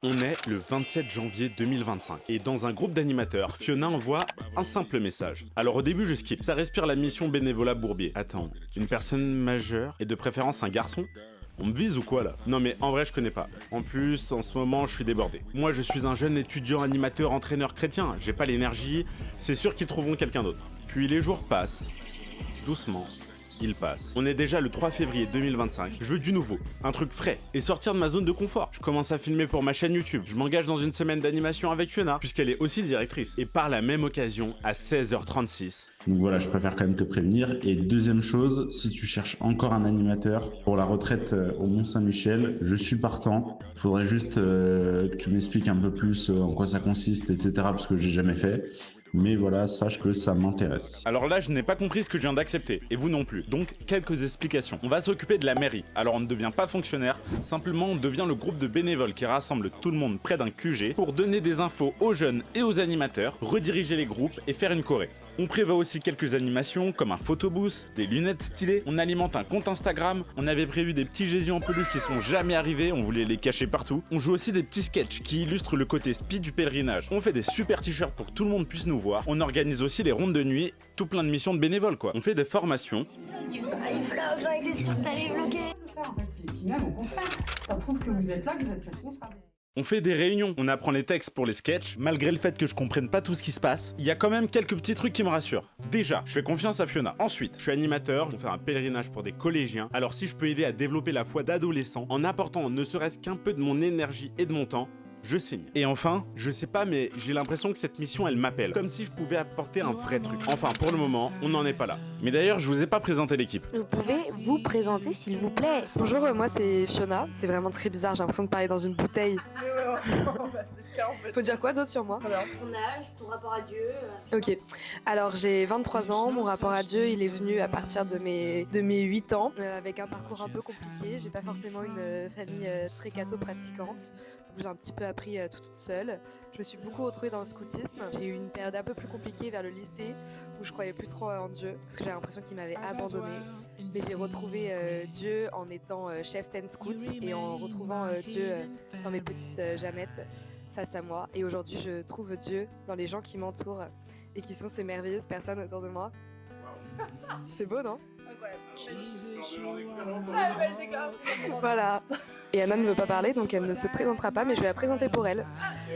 On est le 27 janvier 2025 et dans un groupe d'animateurs, Fiona envoie un simple message. Alors au début je skip, ça respire la mission bénévolat Bourbier. Attends, une personne majeure et de préférence un garçon? On me vise ou quoi là? Non mais en vrai je connais pas. En plus, en ce moment je suis débordé. Moi je suis un jeune étudiant animateur entraîneur chrétien, j'ai pas l'énergie, c'est sûr qu'ils trouveront quelqu'un d'autre. Puis les jours passent, doucement. Il passe. On est déjà le 3 février 2025. Je veux du nouveau, un truc frais, et sortir de ma zone de confort. Je commence à filmer pour ma chaîne YouTube. Je m'engage dans une semaine d'animation avec Fiona, puisqu'elle est aussi directrice. Et par la même occasion, à 16h36. Donc voilà, je préfère quand même te prévenir. Et deuxième chose, si tu cherches encore un animateur pour la retraite au Mont-Saint-Michel, je suis partant. Il faudrait juste que tu m'expliques un peu plus en quoi ça consiste, etc. parce que j'ai jamais fait. Mais voilà, sache que ça m'intéresse. Alors là, je n'ai pas compris ce que je viens d'accepter, et vous non plus. Donc, quelques explications. On va s'occuper de la mairie. Alors on ne devient pas fonctionnaire, simplement on devient le groupe de bénévoles qui rassemble tout le monde près d'un QG pour donner des infos aux jeunes et aux animateurs, rediriger les groupes et faire une choré. On prévoit aussi quelques animations comme un photobooth, des lunettes stylées, on alimente un compte Instagram, on avait prévu des petits Jésus en peluche qui sont jamais arrivés, on voulait les cacher partout. On joue aussi des petits sketchs qui illustrent le côté speed du pèlerinage. On fait des super t-shirts pour que tout le monde puisse nous voir. On organise aussi les rondes de nuit, tout plein de missions de bénévoles quoi. On fait des formations. Il vlog, j'en étais sûre que t'allais vlogger. En fait, et puis même au contraire, ça prouve que vous êtes là, que vous êtes responsable. On fait des réunions, on apprend les textes pour les sketchs, malgré le fait que je comprenne pas tout ce qui se passe, il y a quand même quelques petits trucs qui me rassurent. Déjà, je fais confiance à Fiona. Ensuite, je suis animateur, on fait un pèlerinage pour des collégiens, alors si je peux aider à développer la foi d'adolescents, en apportant ne serait-ce qu'un peu de mon énergie et de mon temps, je signe. Et enfin, je sais pas mais j'ai l'impression que cette mission elle m'appelle, comme si je pouvais apporter un vrai truc. Enfin, pour le moment, on n'en est pas là. Mais d'ailleurs, je vous ai pas présenté l'équipe. Vous pouvez vous présenter s'il vous plaît? Bonjour, moi c'est Fiona. C'est vraiment très bizarre, j'ai l'impression de parler dans une bouteille. Faut dire quoi d'autre sur moi? Ton âge, ton rapport à Dieu. Ok, alors j'ai 23 ans, mon rapport à Dieu il est venu à partir de mes 8 ans, avec un parcours un peu compliqué. J'ai pas forcément une famille très catho-pratiquante, donc j'ai un petit peu appris toute seule. Je me suis beaucoup retrouvée dans le scoutisme. J'ai eu une période un peu plus compliquée vers le lycée, où je croyais plus trop en Dieu, parce que j'avais l'impression qu'il m'avait abandonnée. Mais j'ai retrouvé Dieu en étant chef ten scout et en retrouvant Dieu dans mes petites Jeannettes face à moi. Et aujourd'hui, je trouve Dieu dans les gens qui m'entourent et qui sont ces merveilleuses personnes autour de moi. C'est beau, non? Voilà. Et Anna ne veut pas parler, donc elle ne se présentera pas, mais je vais la présenter pour elle.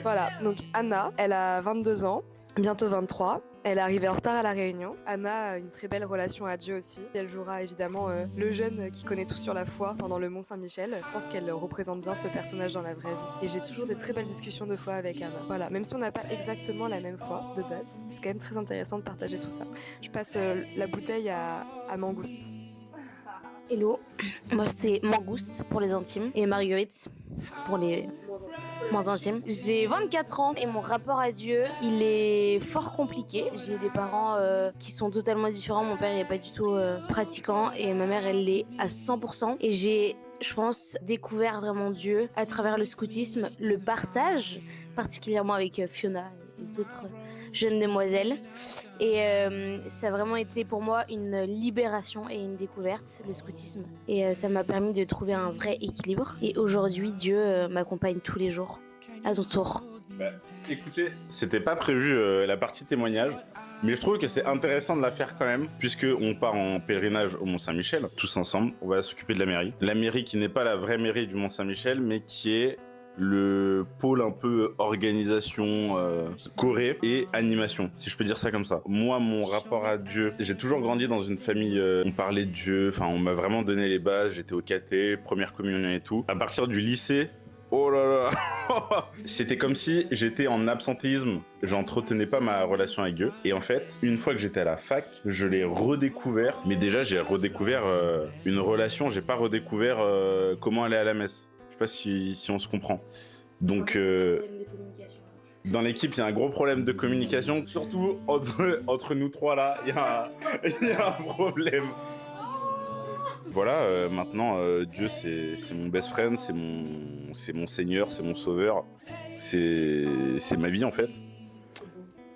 Voilà, donc Anna, elle a 22 ans, bientôt 23. Elle est arrivée en retard à la réunion. Anna a une très belle relation à Dieu aussi. Elle jouera évidemment le jeune qui connaît tout sur la foi pendant le Mont-Saint-Michel. Je pense qu'elle représente bien ce personnage dans la vraie vie. Et j'ai toujours des très belles discussions de foi avec Anna. Voilà, même si on n'a pas exactement la même foi de base, c'est quand même très intéressant de partager tout ça. Je passe la bouteille à Mangouste. Hello, moi c'est Mangouste pour les intimes et Marguerite pour les moins intimes. J'ai 24 ans et mon rapport à Dieu, il est fort compliqué. J'ai des parents qui sont totalement différents. Mon père il est pas du tout pratiquant et ma mère elle l'est à 100%. Et j'ai, je pense, découvert vraiment Dieu à travers le scoutisme, le partage, particulièrement avec Fiona et d'autres jeunes demoiselles. Et ça a vraiment été pour moi une libération et une découverte, le scoutisme. Et ça m'a permis de trouver un vrai équilibre. Et aujourd'hui, Dieu m'accompagne tous les jours, à son tour. Bah, écoutez, c'était pas prévu la partie témoignage, mais je trouve que c'est intéressant de la faire quand même, puisque on part en pèlerinage au Mont-Saint-Michel, tous ensemble. On va s'occuper de la mairie. La mairie qui n'est pas la vraie mairie du Mont-Saint-Michel, mais qui est le pôle un peu organisation, choré et animation, si je peux dire ça comme ça. Moi, mon rapport à Dieu, j'ai toujours grandi dans une famille, on parlait de Dieu, enfin on m'a vraiment donné les bases, j'étais au caté, première communion et tout. À partir du lycée, oh là là, c'était comme si j'étais en absentéisme, j'entretenais pas ma relation avec Dieu. Et en fait, une fois que j'étais à la fac, je l'ai redécouvert, mais déjà j'ai redécouvert une relation, j'ai pas redécouvert comment aller à la messe. Je sais pas si on se comprend. Donc, dans l'équipe, il y a un gros problème de communication. Surtout entre nous trois là, il y a un problème. Voilà, maintenant, Dieu, c'est mon best friend, c'est mon Seigneur, c'est mon Sauveur. C'est ma vie en fait.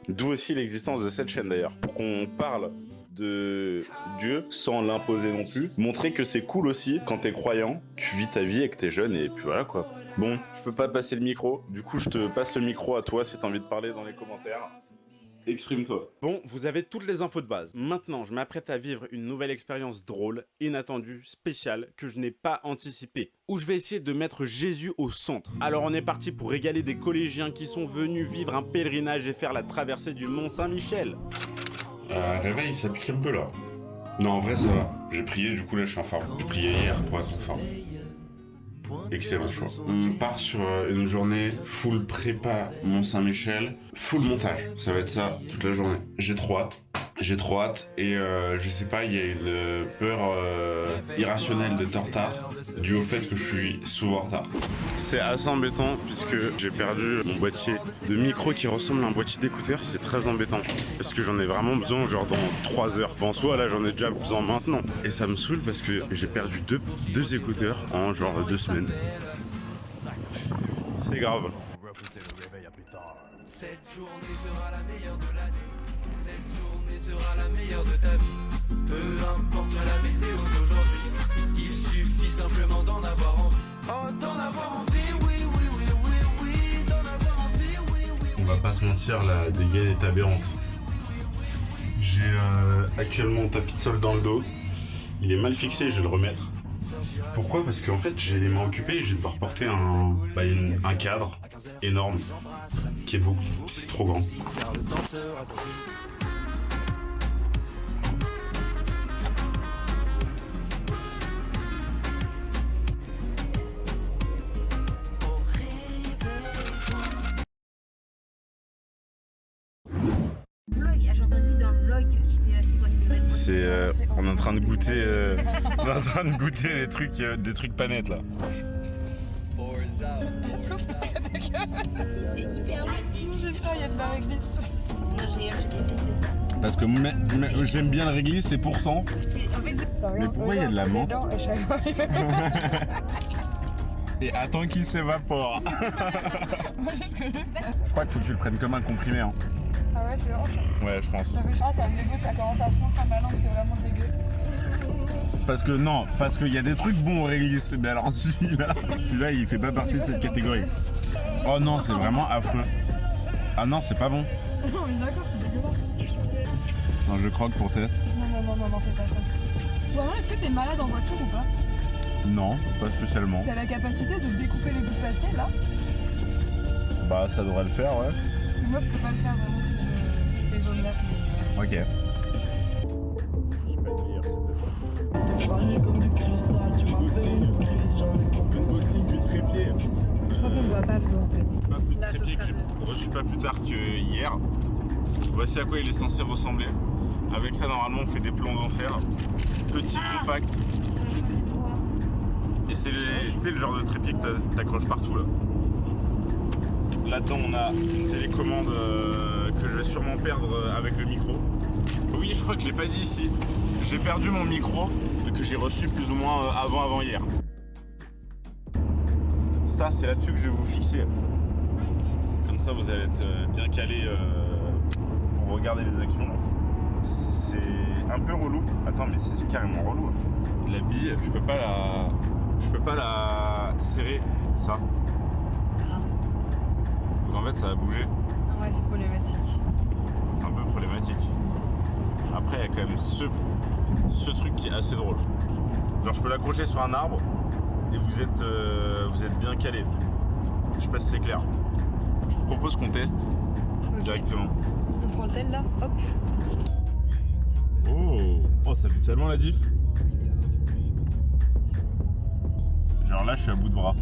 D'où aussi l'existence de cette chaîne d'ailleurs. Pour qu'on parle de Dieu sans l'imposer non plus. Montrer que c'est cool aussi quand t'es croyant, tu vis ta vie et que t'es jeune et puis voilà quoi. Bon, je peux pas passer le micro, du coup je te passe le micro à toi si t'as envie de parler dans les commentaires. Exprime-toi. Bon, vous avez toutes les infos de base. Maintenant, je m'apprête à vivre une nouvelle expérience drôle, inattendue, spéciale, que je n'ai pas anticipée, où je vais essayer de mettre Jésus au centre. Alors on est parti pour régaler des collégiens qui sont venus vivre un pèlerinage et faire la traversée du Mont Saint-Michel. Réveil, ça pique un peu là. Non, en vrai, ça va. J'ai prié, du coup là, je suis en forme. J'ai prié hier pour être en forme. Excellent choix. On part sur une journée full prépa Mont-Saint-Michel, full montage. Ça va être ça toute la journée. J'ai trop hâte. Et je sais pas, il y a une peur irrationnelle d'être en retard dû au fait que je suis souvent en retard. C'est assez embêtant puisque j'ai perdu mon boîtier de micro qui ressemble à un boîtier d'écouteurs. C'est très embêtant parce que j'en ai vraiment besoin genre dans 3 heures. Bon, en soi, là j'en ai déjà besoin maintenant. Et ça me saoule parce que j'ai perdu deux écouteurs en genre 2 semaines. C'est grave. Cette journée sera la meilleure de l'année. Cette journée sera la meilleure de ta vie. Peu importe la météo d'aujourd'hui, il suffit simplement d'en avoir envie. Oh, d'en avoir envie, oui, oui, oui, oui, oui, d'en avoir envie, oui, oui. On va pas se mentir, la dégaine est aberrante. J'ai actuellement mon tapis de sol dans le dos. Il est mal fixé, je vais le remettre. Pourquoi? Parce qu'en fait j'ai les mains occupées et je vais devoir porter un cadre énorme qui est beaucoup, c'est trop grand. Car le temps sera dessus. J'ai entendu dans le vlog, j'étais là, c'est quoi cette bête? C'est on est en train de goûter des trucs panettes là. C'est hyper bon. Il y a de la réglisse. J'ai détesté ça. Parce que j'aime bien le réglisse et pourtant. Mais pourquoi il y a de la menthe? Et attends qu'il s'évapore. Je crois qu'il faut que tu le prennes comme un comprimé. Hein. Ah ouais, tu vois. Ouais, je pense. Ah, ça me dégoûte, ça commence à fondre sur ma langue, c'est vraiment dégueu. Parce qu'il y a des trucs bons au réglisse. Mais alors celui-là, il fait pas partie de cette catégorie. Oh non, c'est vraiment affreux. Ah non, c'est pas bon. Non, mais d'accord, c'est dégueulasse. Non, je croque pour test. Non, fais pas ça. Vraiment, est-ce que t'es malade en voiture ou pas? Non, pas spécialement. T'as la capacité de découper les bouts de papier là? Bah, ça devrait le faire, ouais. Parce que moi, je peux pas le faire vraiment si je fais zone là. Ok. Je crois qu'on ne voit pas Flo en fait. Là, ce Trépied que sera j'ai reçu pas plus tard que hier. Voici à quoi il est censé ressembler. Avec ça, normalement, on fait des plombs d'enfer. Petit, compact. Et c'est le genre de trépied que t'accroches partout là. Là-dedans, on a une télécommande que je vais sûrement perdre avec le micro. Oui, je crois que je l'ai pas dit ici. J'ai perdu mon micro que j'ai reçu plus ou moins avant-hier. Ça, c'est là-dessus que je vais vous fixer. Comme ça, vous allez être bien calé pour regarder les actions. C'est un peu relou. Attends, mais c'est carrément relou. La bille, je peux pas la serrer, ça. Donc en fait, ça va bouger. Ouais, c'est problématique. C'est un peu problématique. Après, il y a quand même ce truc qui est assez drôle. Genre, je peux l'accrocher sur un arbre et vous êtes bien calé. Je sais pas si c'est clair. Je te propose qu'on teste directement. On prend le tel là, hop. Oh, ça fait tellement la diff. Genre là, je suis à bout de bras.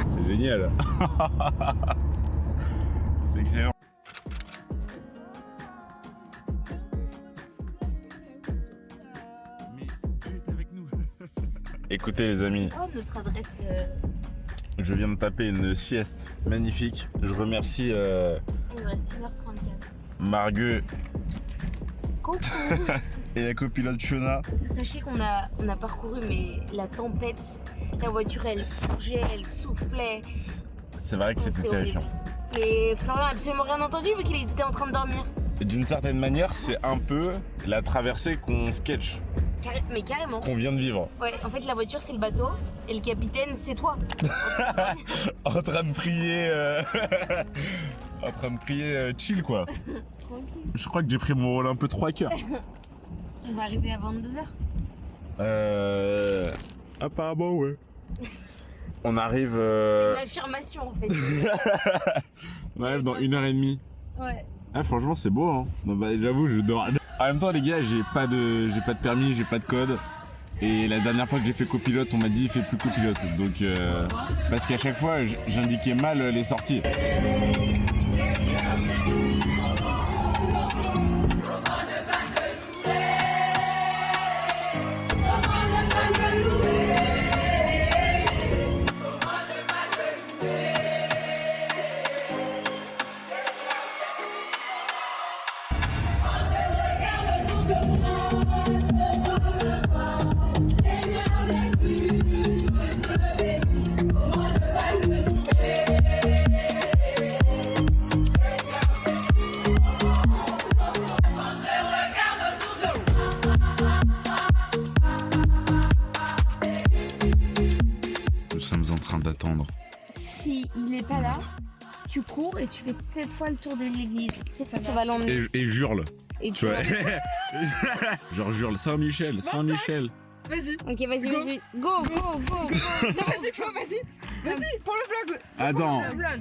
C'est génial. C'est excellent. Mais tu es avec nous. Écoutez les amis. Oh, notre adresse. Je viens de taper une sieste magnifique. Je remercie Il me reste 1h34. Margueux Coucou. et la copilote Fiona. Sachez qu'on a parcouru mais la tempête, la voiture elle bougeait, elle soufflait. C'est vrai que c'était terrifiant. Mais Florian a absolument rien entendu vu qu'il était en train de dormir. D'une certaine manière, c'est un peu la traversée qu'on sketch, Mais carrément. qu'on vient de vivre. Ouais, en fait, la voiture, c'est le bateau. Et le capitaine, c'est toi. En train de prier... en train de prier chill, quoi. Tranquille. Je crois que j'ai pris mon rôle un peu 3 quarts. On va arriver à 22h. Apparemment, ouais. On arrive... C'est une affirmation, en fait. On arrive dans 1h30. Ouais. Ah, franchement, c'est beau, hein. Non, bah, j'avoue, je dors. En même temps, les gars, j'ai pas de permis, j'ai pas de code. Et la dernière fois que j'ai fait copilote, on m'a dit fais plus copilote. Donc, parce qu'à chaque fois, j'indiquais mal les sorties. Nous sommes en train d'attendre. Si il est pas là, tu cours et tu fais 7 fois le tour de l'église. Ça va l'emmener. Et jurle. Et Tu vois. Genre jurle. Saint-Michel, Saint-Michel. Vas-y. Ok, vas-y, Go. vas-y. Go, go, go, go. Non, vas-y, Flo, vas-y. Vas-y, pour le vlog. Attends. Pour le vlog.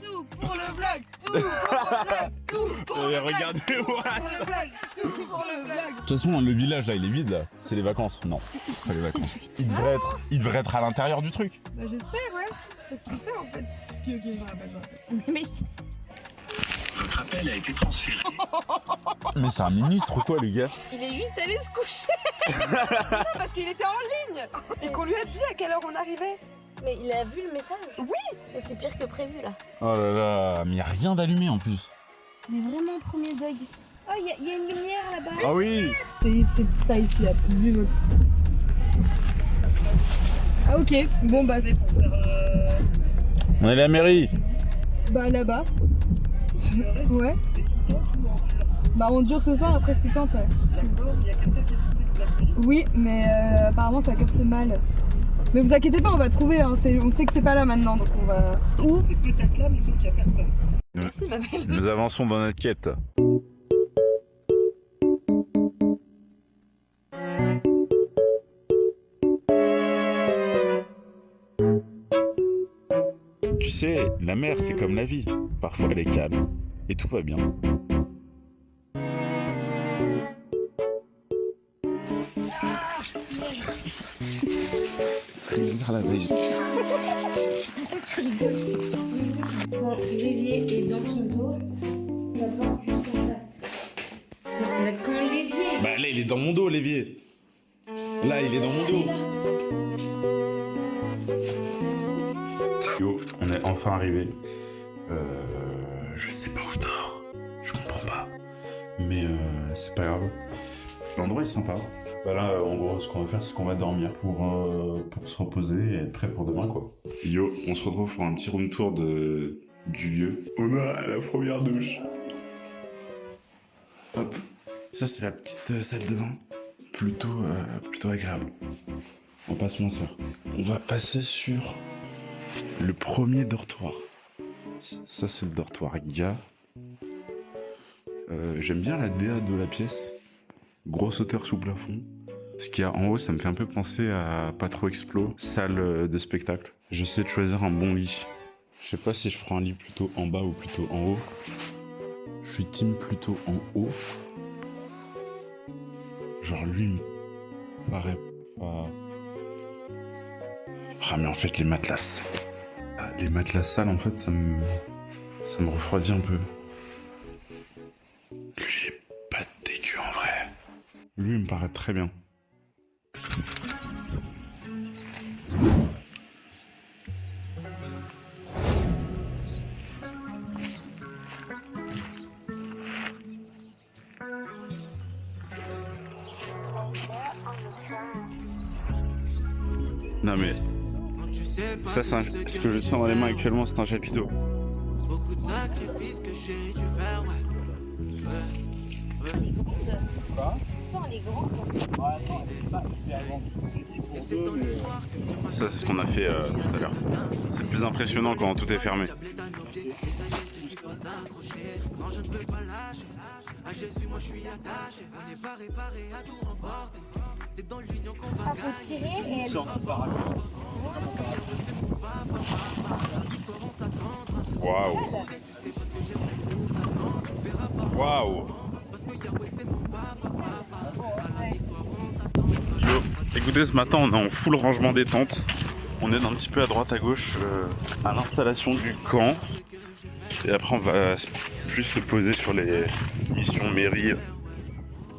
Tout pour le vlog. Tout pour le vlog. Tout pour le vlog. Regardez-moi Pour le vlog. Tout pour le vlog. De toute façon, le village là, il est vide là. C'est les vacances. Non, c'est pas les vacances. Il devrait être à l'intérieur du truc. Bah, j'espère, ouais. Je sais pas ce qu'il fait en fait. Ok, je me rappelle. Mais mec, Votre appel a été transféré. Mais c'est un ministre ou quoi, les gars? il est juste allé se coucher. Non, parce qu'il était en ligne et qu'on lui a dit à quelle heure on arrivait. Mais il a vu le message. Oui. Mais c'est pire que prévu là. Oh là là, mais y a rien d'allumé en plus. Mais vraiment, premier dog. Oh, il y a une lumière là-bas. Ah oui. C'est pas ici, vu votre... Ah ok, bon bah... On est à la mairie. Bah là-bas. Ouais. Bah on dure ce soir après sous tente, ouais. Oui, mais apparemment ça capte mal. Mais vous inquiétez pas, on va trouver, hein. On sait que c'est pas là maintenant, donc on va... Où? C'est peut-être là, mais sauf qu'il n'y a personne. Merci ma belle. Nous avançons dans notre quête. Tu sais, la mer, c'est comme la vie. Parfois, elle est calme. Et tout va bien. C'est bizarre la veille. Bon, l'évier est dans ton dos. D'abord, juste en face. Non, on a quand l'évier. Bah là, il est dans mon dos, l'évier. Là, il est dans mon dos. Yo, on est enfin arrivé. Je sais pas où je dors. Je comprends pas. Mais c'est pas grave. L'endroit est sympa. Bah là, en gros, ce qu'on va faire, c'est qu'on va dormir pour se reposer et être prêt pour demain, quoi. Yo, on se retrouve pour un petit room tour du lieu. On a la première douche. Hop. Ça, c'est la petite salle de bain. Plutôt agréable. On passe mon soeur. On va passer sur le premier dortoir. Ça, c'est le dortoir gars. J'aime bien la DA de la pièce. Grosse hauteur sous plafond. Ce qu'il y a en haut, ça me fait un peu penser à Pas Trop Explo, salle de spectacle. J'essaie de choisir un bon lit. Je sais pas si je prends un lit plutôt en bas ou plutôt en haut. Je suis team plutôt en haut. Genre lui, il me paraît pas... Ah mais en fait, les matelas... les matelas sales, en fait, ça me refroidit un peu. Lui, il est pas dégueu en vrai. Lui, il me paraît très bien. Non mais... Ça, ce que je sens dans les mains actuellement, c'est un chapiteau. Sacrifice que j'ai dû faire, ouais. Elle est grande. Ça, c'est ce qu'on a fait tout à l'heure. C'est plus impressionnant quand tout est fermé. Non, je ne peux pas lâcher. À Jésus, moi je suis attaché. On n'est pas réparé à tout remporter. C'est dans l'union qu'on va Faut tirer et elle Waouh. Waouh. Yo, écoutez, ce matin, on est en full rangement des tentes. On est un petit peu à droite à gauche à l'installation du camp. Et après, on va plus se poser sur les missions mairie.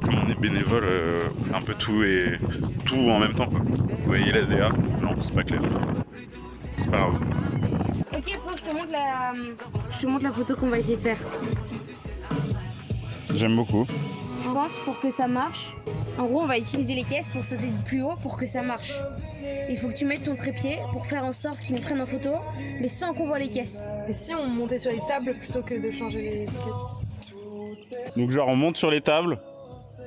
Comme on est bénévole, un peu tout et tout en même temps, quoi. Vous voyez la DA? Non, c'est pas clair. C'est pas grave. Ok, faut que je te montre la photo qu'on va essayer de faire. J'aime beaucoup. Je pense pour que ça marche. En gros, on va utiliser les caisses pour sauter du plus haut pour que ça marche. Il faut que tu mettes ton trépied pour faire en sorte qu'ils nous prennent en photo, mais sans qu'on voit les caisses. Et si on montait sur les tables plutôt que de changer les caisses? Donc genre on monte sur les tables,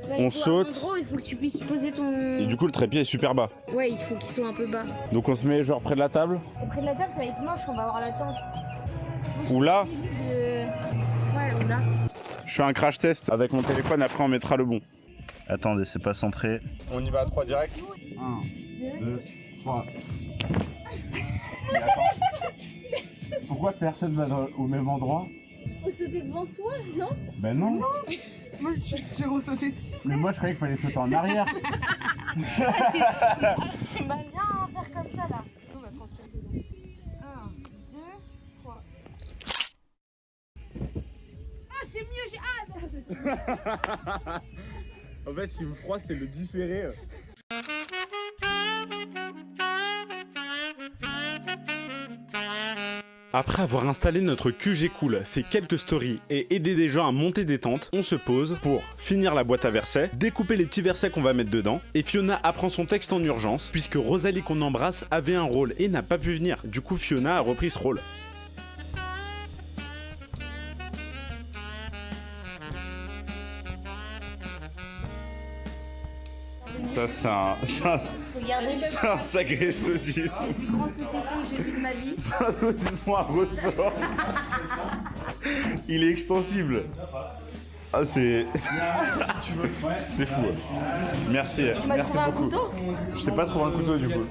on saute. En gros, il faut que tu puisses poser ton... Et du coup le trépied est super bas. Ouais, il faut qu'il soit un peu bas. Donc on se met genre près de la table. Et près de la table, ça va être moche, on va avoir la tente. Ou là. Ouais, ou là. Je fais un crash test avec mon téléphone, après on mettra le bon. Attendez, c'est pas centré. On y va à 3 direct. 1, 2, 3. Pourquoi personne va au même endroit? Faut sauter devant soi, non? Ben non. Moi j'ai ressauté dessus. Mais moi je croyais qu'il fallait sauter en arrière. J'aimerais bien faire comme ça là. On va transpirer dedans. 1, 2, 3. Ah, c'est mieux, j'ai hâte. En fait, ce qui me froisse, c'est le différé. Après avoir installé notre QG Cool, fait quelques stories et aidé des gens à monter des tentes, on se pose pour finir la boîte à versets, découper les petits versets qu'on va mettre dedans, et Fiona apprend son texte en urgence, puisque Rosalie qu'on embrasse avait un rôle et n'a pas pu venir. Du coup, Fiona a repris ce rôle. Ça, c'est un sacré saucisson. C'est le plus grand saucisson que j'ai vu de ma vie. C'est un saucisson à ressort. Il est extensible. Ah, c'est. C'est fou. Merci. Tu m'as Merci trouvé un beaucoup. couteau? Je t'ai pas trouvé un couteau du coup.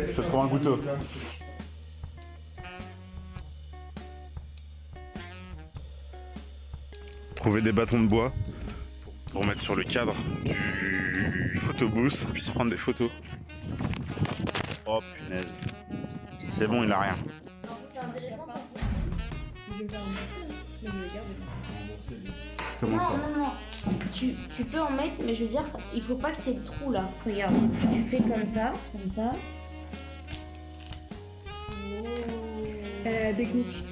Je t'ai trouvé un couteau. Trouver des bâtons de bois pour mettre sur le cadre du photobooth, puis se prendre des photos. Oh punaise. C'est bon, il a rien. C'est intéressant par contre. Je vais faire un peu, mais je vais garder. Comment ça? Non. Tu peux en mettre, mais je veux dire, il faut pas que tu aies de trou là. Regarde, tu fais comme ça, comme ça. Technique.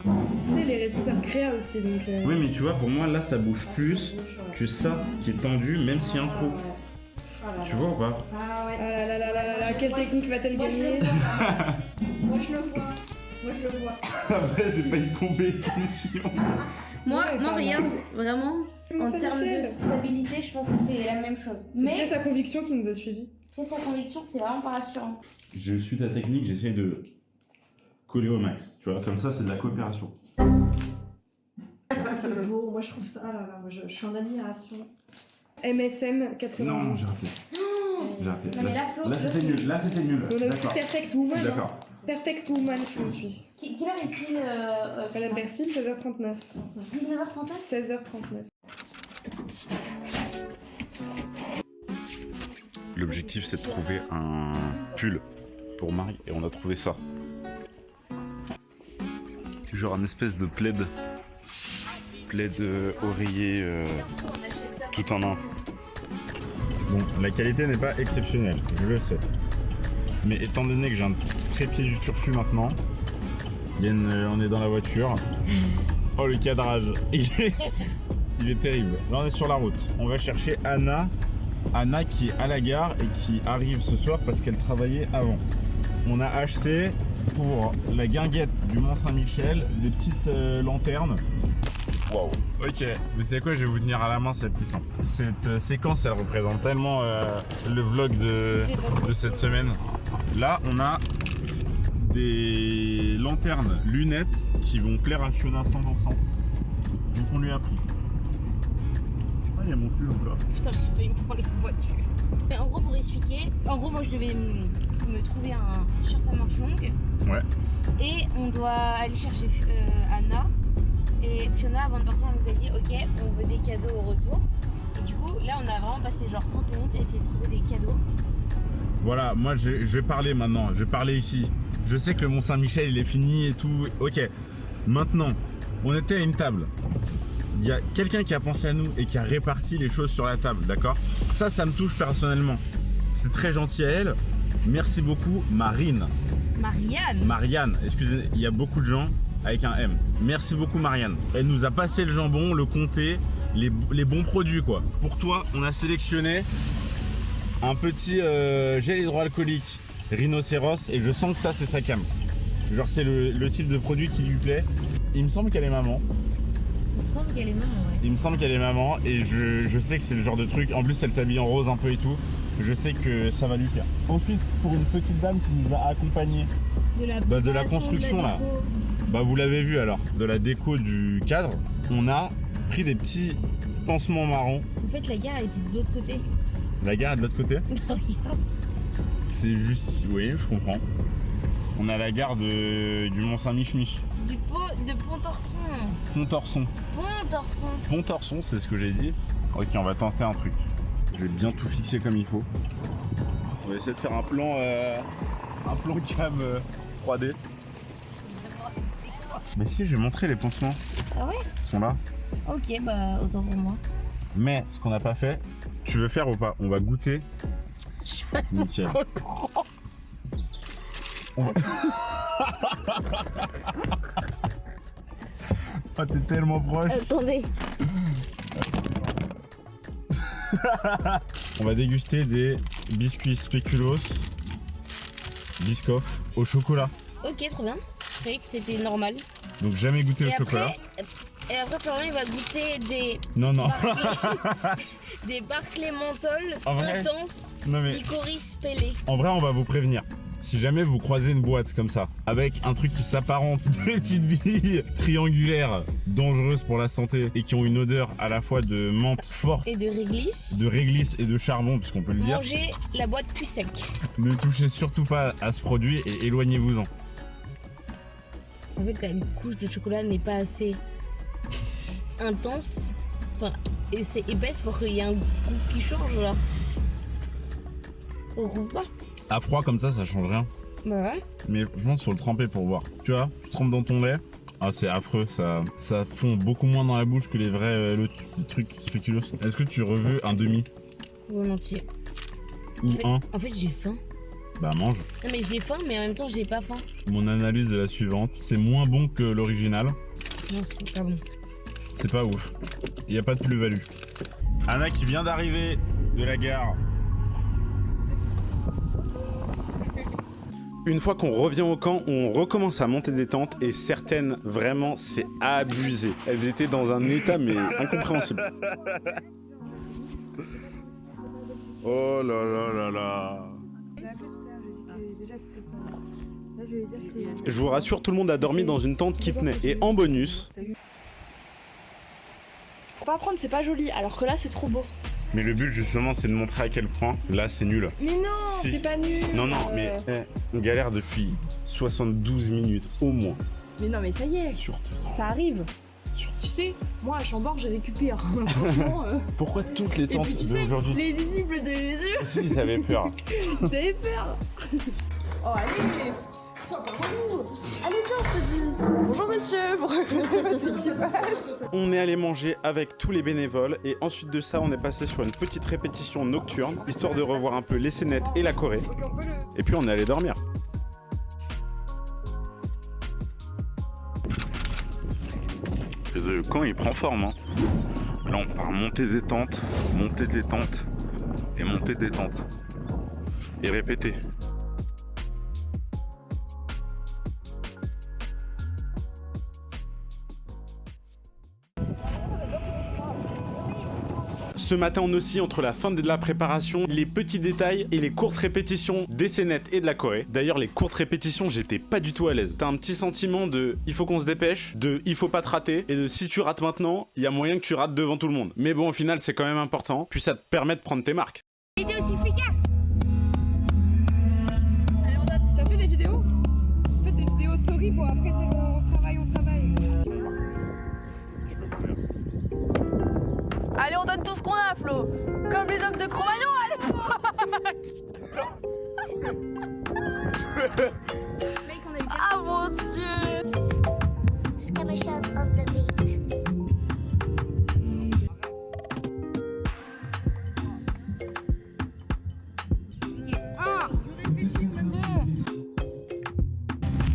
Tu sais, les responsables créa aussi, donc... Oui, mais tu vois, pour moi, là, ça bouge plus que ça qui est tendu, même s'il y a un trou. Tu vois ou pas? Ah ouais. Ah là là là là là, quelle technique va-t-elle gagner? Moi je le vois. Après, c'est pas une compétition. Moi, Ouais, non, pardon. regarde, vraiment, en termes de Saint-Michel. stabilité, je pense que c'est la même chose. C'est Mais pièce à conviction qui nous a suivis. pièce à conviction, c'est vraiment pas rassurant. Je suis ta technique, j'essaie de coller au max. Tu vois, comme ça, c'est de la coopération. C'est beau, moi je trouve ça. Ah là là, moi je suis en admiration. MSM 92. Non, j'ai raté. J'ai raté. Non, mais là, Flo, Là, c'était nul. Là, c'était nul. On a aussi D'accord. Perfect Woman. hein. D'accord. Perfect Woman qui nous suit. Quelle heure est-il Madame Persil, 16h39. 19h39. 16h39. L'objectif c'est de trouver un pull pour Marie et on a trouvé ça. Genre un espèce de plaid oreiller tout en un. Bon, la qualité n'est pas exceptionnelle, je le sais. Mais étant donné que j'ai un trépied du Turfu maintenant, on est dans la voiture. Oh le cadrage, il est terrible. Là on est sur la route. On va chercher Anna qui est à la gare et qui arrive ce soir parce qu'elle travaillait avant. On a acheté pour la guinguette du Mont-Saint-Michel, des petites lanternes. Waouh. Ok, vous savez quoi, je vais vous tenir à la main, c'est plus simple. Cette séquence, elle représente tellement le vlog de cette semaine. Là, on a des lanternes lunettes qui vont plaire à Fiona 100%. Donc on lui a pris. Ah, il y a mon cul encore. Putain, j'ai failli me prendre les voitures. Mais en gros, pour expliquer, moi je devais me trouver un t-shirt à manches longues. Ouais. Et on doit aller chercher Anna. Et Fiona, avant de partir, elle nous a dit ok, on veut des cadeaux au retour. Et du coup, là, on a vraiment passé genre 30 minutes à essayer de trouver des cadeaux. Voilà, moi je vais parler maintenant, je vais parler ici. Je sais que le Mont-Saint-Michel il est fini et tout. Ok, maintenant, on était à une table. Il y a quelqu'un qui a pensé à nous et qui a réparti les choses sur la table, d'accord? Ça me touche personnellement. C'est très gentil à elle. Merci beaucoup, Marine. Marianne, excusez, il y a beaucoup de gens avec un M. Merci beaucoup, Marianne. Elle nous a passé le jambon, le comté, les bons produits, quoi. Pour toi, on a sélectionné un petit gel hydroalcoolique rhinocéros et je sens que ça, c'est sa cam. Genre, c'est le type de produit qui lui plaît. Il me semble qu'elle est maman. Il me semble qu'elle est maman, ouais. Il me semble qu'elle est maman et je sais que c'est le genre de truc. En plus, elle s'habille en rose un peu et tout. Je sais que ça va lui faire. Ensuite, pour une petite dame qui nous a accompagnés de la construction là. Bah vous l'avez vu alors, de la déco du cadre, on a pris des petits pansements marrons. En fait, la gare elle était de l'autre côté. La gare est de l'autre côté? Regarde. C'est juste, oui, je comprends. On a la gare du Mont-Saint-Mich-Mich. De Pontorson. Pontorson, c'est ce que j'ai dit. Ok, on va tenter un truc. Je vais bien tout fixer comme il faut. On va essayer de faire un plan cam 3D. Mais si, j'ai montré les pansements. Ah ouais? Ils sont là. Ok, bah autant pour moi. Mais ce qu'on n'a pas fait, tu veux faire ou pas? On va goûter. Nickel. On va... Oh, t'es tellement proche. Attendez. On va déguster des biscuits spéculoos Biscoff au chocolat. Ok, trop bien. Je croyais que c'était normal. Donc jamais goûté au après, chocolat. Et après, Florian, il va goûter des... Non. des Barclay menthol vrai intenses, Non mais licorice pelé. en vrai, on va vous prévenir. Si jamais vous croisez une boîte comme ça, avec un truc qui s'apparente, des petites billes triangulaires dangereuses pour la santé et qui ont une odeur à la fois de menthe forte, Et de réglisse. de réglisse et de charbon, puisqu'on peut le dire, Mangez la boîte plus sec. ne touchez surtout pas à ce produit et éloignez-vous-en. En fait, la couche de chocolat n'est pas assez intense. Enfin, et c'est épaisse pour qu'il y ait un goût qui change là. On trouve pas? À froid comme ça change rien. Bah ouais. Mais je pense qu'il faut le tremper pour voir. Tu vois, tu trempes dans ton lait. Ah, c'est affreux, ça fond beaucoup moins dans la bouche que les vrais le trucs spéculoos. Est-ce que tu veux un demi Volontiers. ou un? En fait, j'ai faim. Bah mange. Non mais j'ai faim, mais en même temps, j'ai pas faim. Mon analyse est la suivante. C'est moins bon que l'original. Non, c'est pas bon. C'est pas ouf. Il n'y a pas de plus-value. Anna qui vient d'arriver de la gare. Une fois qu'on revient au camp, on recommence à monter des tentes et certaines, vraiment, c'est abusé. Elles étaient dans un état mais incompréhensible. Oh là là là là. Je vous rassure, tout le monde a dormi dans une tente qui tenait. Et en bonus... Faut pas prendre, c'est pas joli, alors que là c'est trop beau. Mais le but justement c'est de montrer à quel point là c'est nul. Mais non, Si. c'est pas nul. Non mais on galère depuis 72 minutes au moins. Mais non, mais ça y est, Surtout. ça arrive. Tu sais, moi à Chambord j'ai vécu pire. Franchement. Pourquoi toutes les Et tentes puis tu sais, d'aujourd'hui les disciples de Jésus, Si, ils avaient peur. ils avaient peur. Oh allez, sois pas relou. Allez tiens, je te dis. Bonjour monsieur, c'est qui se passe? On est allé manger avec tous les bénévoles et ensuite de ça, on est passé sur une petite répétition nocturne, histoire de revoir un peu les scénettes et la Corée. Et puis on est allé dormir. Le camp il prend forme. Hein. Là on part monter des tentes et monter des tentes. Et répéter. Ce matin on oscille entre la fin de la préparation, les petits détails et les courtes répétitions des scénettes et de la choré. D'ailleurs les courtes répétitions j'étais pas du tout à l'aise. T'as un petit sentiment de il faut qu'on se dépêche, de il faut pas te rater, et de si tu rates maintenant, il y a moyen que tu rates devant tout le monde. Mais bon au final c'est quand même important, puis ça te permet de prendre tes marques. Vidéo aussi efficace. Allez, t'as fait des vidéos? Faites des vidéos story pour après dire au travail. Allez, on donne tout ce qu'on a, Flo. Comme les hommes de Cro-Magnon, allez. Ah mon Dieu.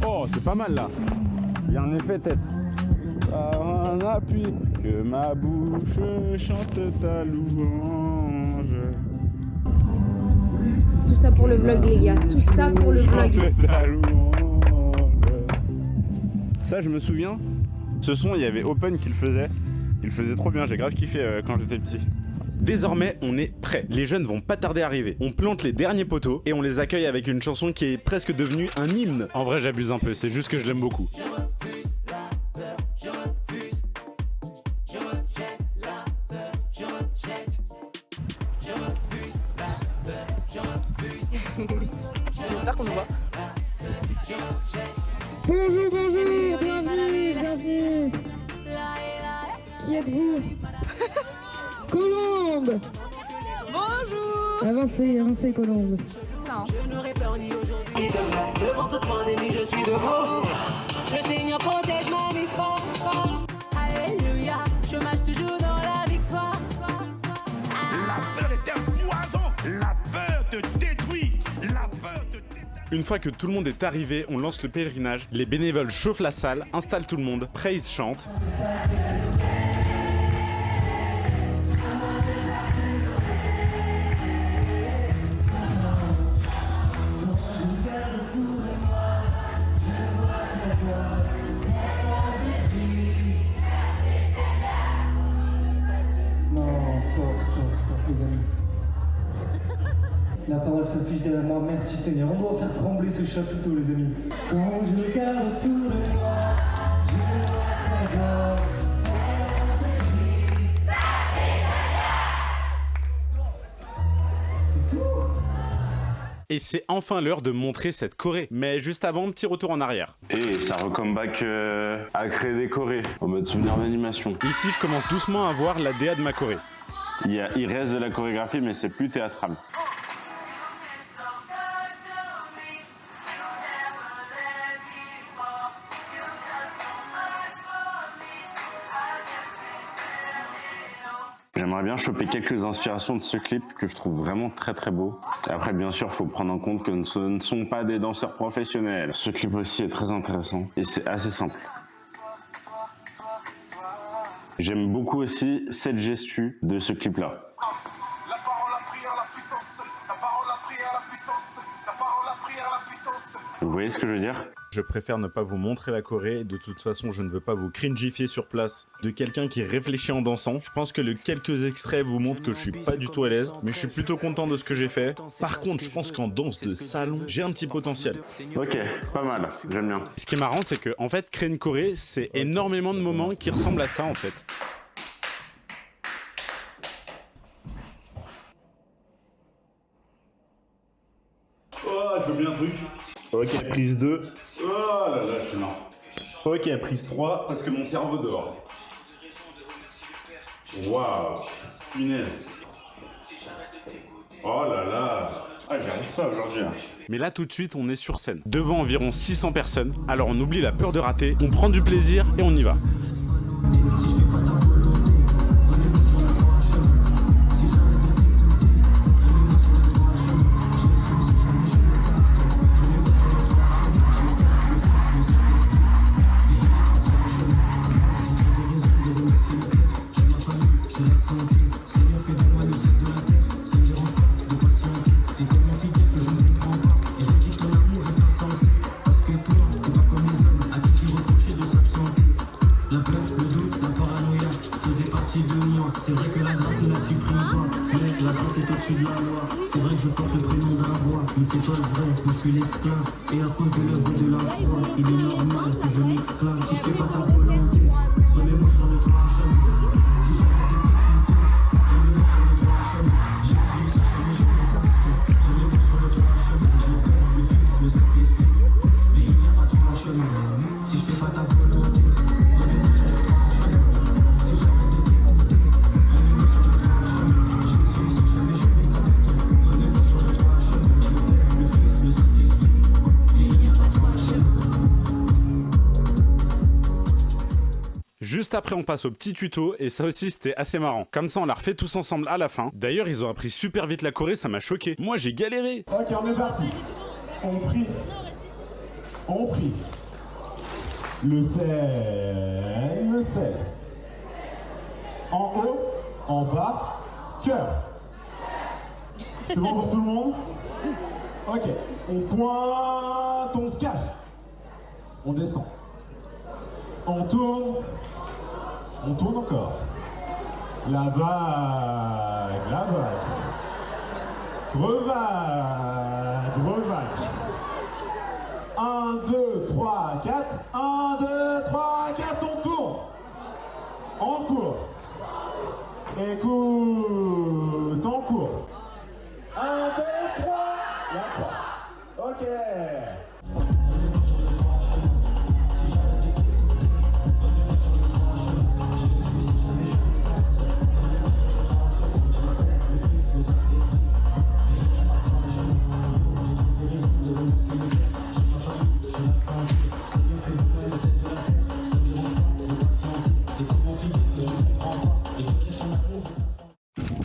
Oh c'est pas mal là. Il y a un effet tête. Un appui, que ma bouche chante ta louange. Tout ça pour le vlog les gars, tout ça pour le vlog. Chante ta louange. Ça je me souviens, ce son il y avait Open qui le faisait. Il le faisait trop bien, j'ai grave kiffé quand j'étais petit. Désormais, on est prêt. Les jeunes vont pas tarder à arriver. On plante les derniers poteaux et on les accueille avec une chanson qui est presque devenue un hymne. En vrai, j'abuse un peu, c'est juste que je l'aime beaucoup. J'espère qu'on nous voit. Bonjour, bienvenue. Qui êtes-vous? Colombe. Bonjour. Avancez, Colombe. Je n'aurai peur ni aujourd'hui ni demain. Devant toute mon ennemi, je suis debout. Le Seigneur protège ma vie fort. Alléluia, je marche toujours dans la victoire. La peur est un poison. La peur te détruit. La peur te détruit. Une fois que tout le monde est arrivé, on lance le pèlerinage. Les bénévoles chauffent la salle, installent tout le monde, praise chante. La parole s'affiche derrière moi, merci Seigneur. On doit faire trembler ce chapiteau, les amis. Quand je regarde autour de moi, je vois ta gloire. C'est tout. Et c'est enfin l'heure de montrer cette choré. Mais juste avant, petit retour en arrière. Et ça recomeback à créer des chorés, en mode souvenir d'animation. Ici, je commence doucement à voir la DA de ma choré. Il reste de la chorégraphie, mais c'est plus théâtral. J'aimerais bien choper quelques inspirations de ce clip que je trouve vraiment très très beau. Et après bien sûr il faut prendre en compte que ce ne sont pas des danseurs professionnels. Ce clip aussi est très intéressant et c'est assez simple. J'aime beaucoup aussi cette gestu de ce clip là. La parole, la prière, la puissance. La parole, la prière, la puissance. La parole, la prière, la puissance. Vous voyez ce que je veux dire? Je préfère ne pas vous montrer la choré, de toute façon je ne veux pas vous cringifier sur place de quelqu'un qui réfléchit en dansant. Je pense que les quelques extraits vous montrent que je suis pas du tout à l'aise, mais je suis plutôt content de ce que j'ai fait. Par contre, je pense qu'en danse de salon, j'ai un petit potentiel. Ok, pas mal, j'aime bien. Ce qui est marrant, c'est que en fait, créer une choré, c'est énormément de moments qui ressemblent à ça en fait. Oh, je veux bien un truc. Ok, prise 2. Oh là là, je suis marrant. Ok, prise 3, parce que mon cerveau dort. Waouh, punaise. Oh là là. Ah, j'y arrive pas aujourd'hui. Mais là, tout de suite, on est sur scène, devant environ 600 personnes. Alors on oublie la peur de rater, on prend du plaisir et on y va. La tu la supprimes pas. Mec, la danse est au-dessus de la loi. C'est vrai que je porte le prénom d'un roi, mais c'est toi le vrai, moi je suis l'esclave. Et à cause de l'œuvre de la croix, il est normal que je m'exclame. Si je fais pas ta volonté, remets-moi sur le droit chemin. Si j'arrête de t'écouter, remets-moi sur le droit chemin. Jésus, si jamais je m'écarte, remets-moi sur le droit chemin. Le Père, le Fils, le Saint-Esprit, mais il n'y a pas trois chemins. Si je fais pas ta volonté, remets-moi sur le droit chemin. Si j'arrête de t'écouter, remets-moi sur le droit chemin. Jésus, si jamais je m'écarte, remets-moi sur le droit chemin. Le Père, le Fils, le Saint-Esprit, mais il n'y a pas trois chemins. Juste après, on passe au petit tuto, et ça aussi c'était assez marrant. Comme ça, on l'a refait tous ensemble à la fin. D'ailleurs, ils ont appris super vite la choré, ça m'a choqué. Moi, j'ai galéré. Ok, on est parti. On prie. On prie. Le sel, le sel. En haut, en bas, cœur. C'est bon pour tout le monde? Ok. On pointe, on se cache. On descend. On tourne encore. La vague, revague. 1, 2, 3, 4. 1, 2, 3, 4, on tourne. On court. Écoute, on court. 1, 2, 3. La 3. Ok.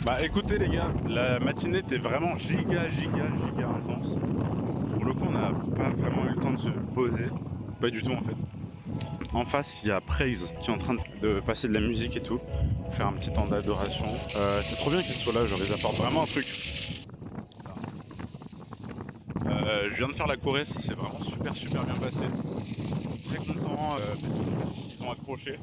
Bah écoutez les gars, la matinée était vraiment giga intense. Pour le coup, on n'a pas vraiment eu le temps de se poser. Pas du tout en fait. En face, il y a Praise qui est en train de passer de la musique et tout. Faire un petit temps d'adoration. C'est trop bien qu'ils soient là, genre ils apportent vraiment un truc. Je viens de faire la choré, ça s'est vraiment super bien passé. Très content, ils ont accroché.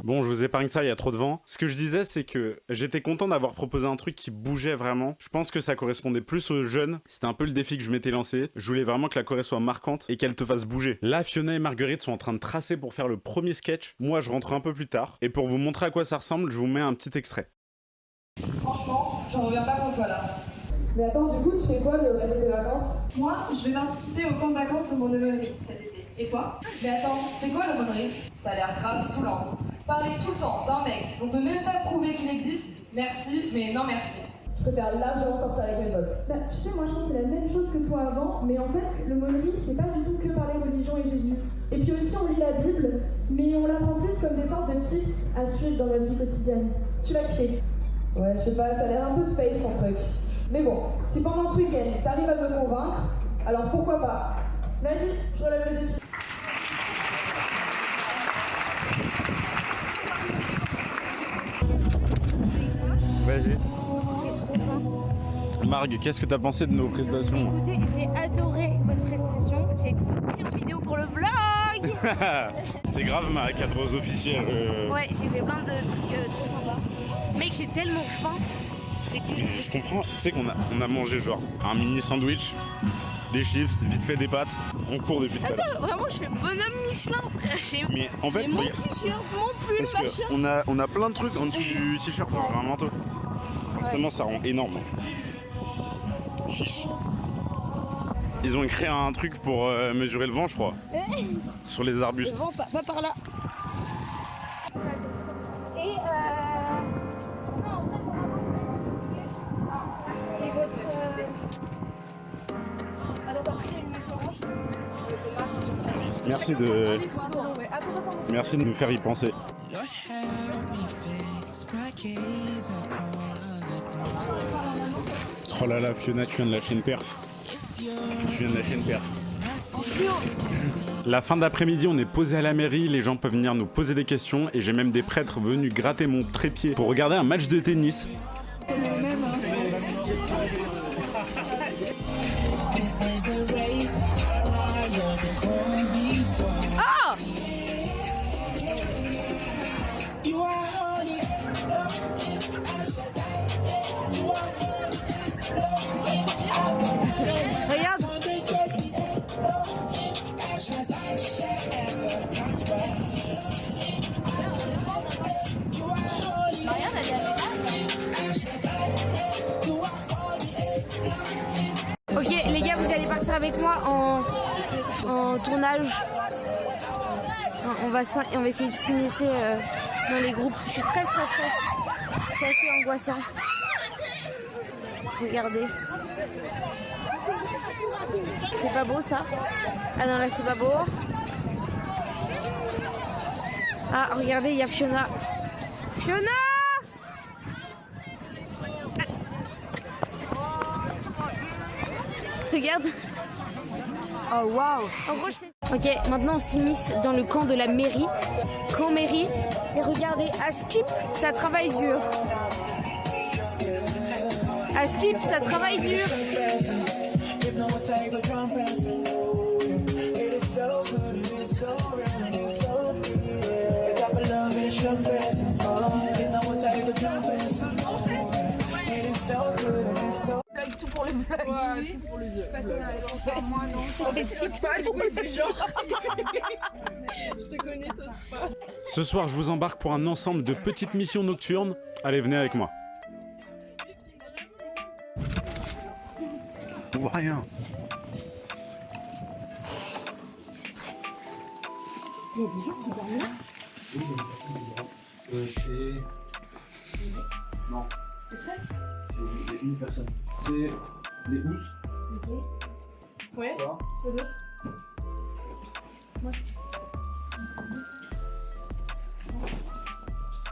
Bon, je vous épargne ça, il y a trop de vent. Ce que je disais, c'est que j'étais content d'avoir proposé un truc qui bougeait vraiment. Je pense que ça correspondait plus aux jeunes. C'était un peu le défi que je m'étais lancé. Je voulais vraiment que la choré soit marquante et qu'elle te fasse bouger. Là, Fiona et Marguerite sont en train de tracer pour faire le premier sketch. Moi, je rentre un peu plus tard. Et pour vous montrer à quoi ça ressemble, je vous mets un petit extrait. Franchement, j'en reviens pas qu'on soit là. Mais attends, du coup, tu fais quoi le reste de tes vacances? Moi, je vais participer au camp de vacances de mon aumônerie cet été. Et toi? Mais attends, c'est quoi l'aumônerie? Ça a l'air grave saoulant. Parler tout le temps d'un mec, on peut même pas prouver qu'il existe. Merci, mais non merci. Je préfère largement sortir avec mes potes. Bah, tu sais, moi je pense que c'est la même chose que toi avant, mais en fait, l'aumônerie, c'est pas du tout que parler religion et Jésus. Et puis aussi, on lit la Bible, mais on l'apprend plus comme des sortes de tips à suivre dans notre vie quotidienne. Tu vas kiffer. Ouais, je sais pas, ça a l'air un peu space ton truc. Mais bon, si pendant ce week-end, t'arrives à me convaincre, alors pourquoi pas? Vas-y, je relève le défi. Vas-y. J'ai trop faim. Marg, qu'est-ce que t'as pensé de nos prestations? Écoutez, j'ai adoré votre prestation. J'ai tout pris en vidéo pour le vlog. C'est grave ma cadreuse officielle. Ouais, j'ai fait plein de trucs trop sympas. Mec, j'ai tellement faim. C'est que... Je comprends. Tu sais qu'on a mangé genre un mini sandwich, des chips, vite fait des pâtes. On court depuis tout à l'heure. Attends, vraiment, je fais bonhomme Michelin, frère. Mais en fait, mon regarde. t-shirt, mon pull, Parce machin. qu'on a plein de trucs en dessous du t-shirt, genre un manteau. Forcément, ça rend énorme. Chiche. Ils ont créé un truc pour mesurer le vent, je crois. Sur les arbustes. Le vent, pas par là. Et non, en fait, on et votre... Alors, après, il y a une mesure orange. Merci de nous faire y penser. Oh là là, Fiona, tu viens de lâcher une perf. La fin d'après-midi, on est posé à la mairie, les gens peuvent venir nous poser des questions et j'ai même des prêtres venus gratter mon trépied pour regarder un match de tennis. Ah! avec moi en tournage. On va essayer de s'immiscer dans les groupes. Je suis très. C'est assez angoissant. Regardez. C'est pas beau ça? Ah non, là c'est pas beau. Ah, regardez, il y a Fiona. Fiona! Regarde. Oh waouh. En gros, ok, maintenant on s'immisce dans le camp de la mairie. Camp mairie. Et regardez, à Skip, ça travaille dur. À Skip, ça travaille dur. Tout pour le vlog. Ouais, tout pour le vlog. Moi non. Mais si pas pour le vlog. Je te connais toi pas. Ce soir, je vous embarque pour un ensemble de petites missions nocturnes. Allez, venez avec moi. On voit rien. Il y a des gens qui dorment là. C'est... Non. C'est une personne. C'est les housses. Ok. Ouais. Ça. Quoi d'autre? Moi.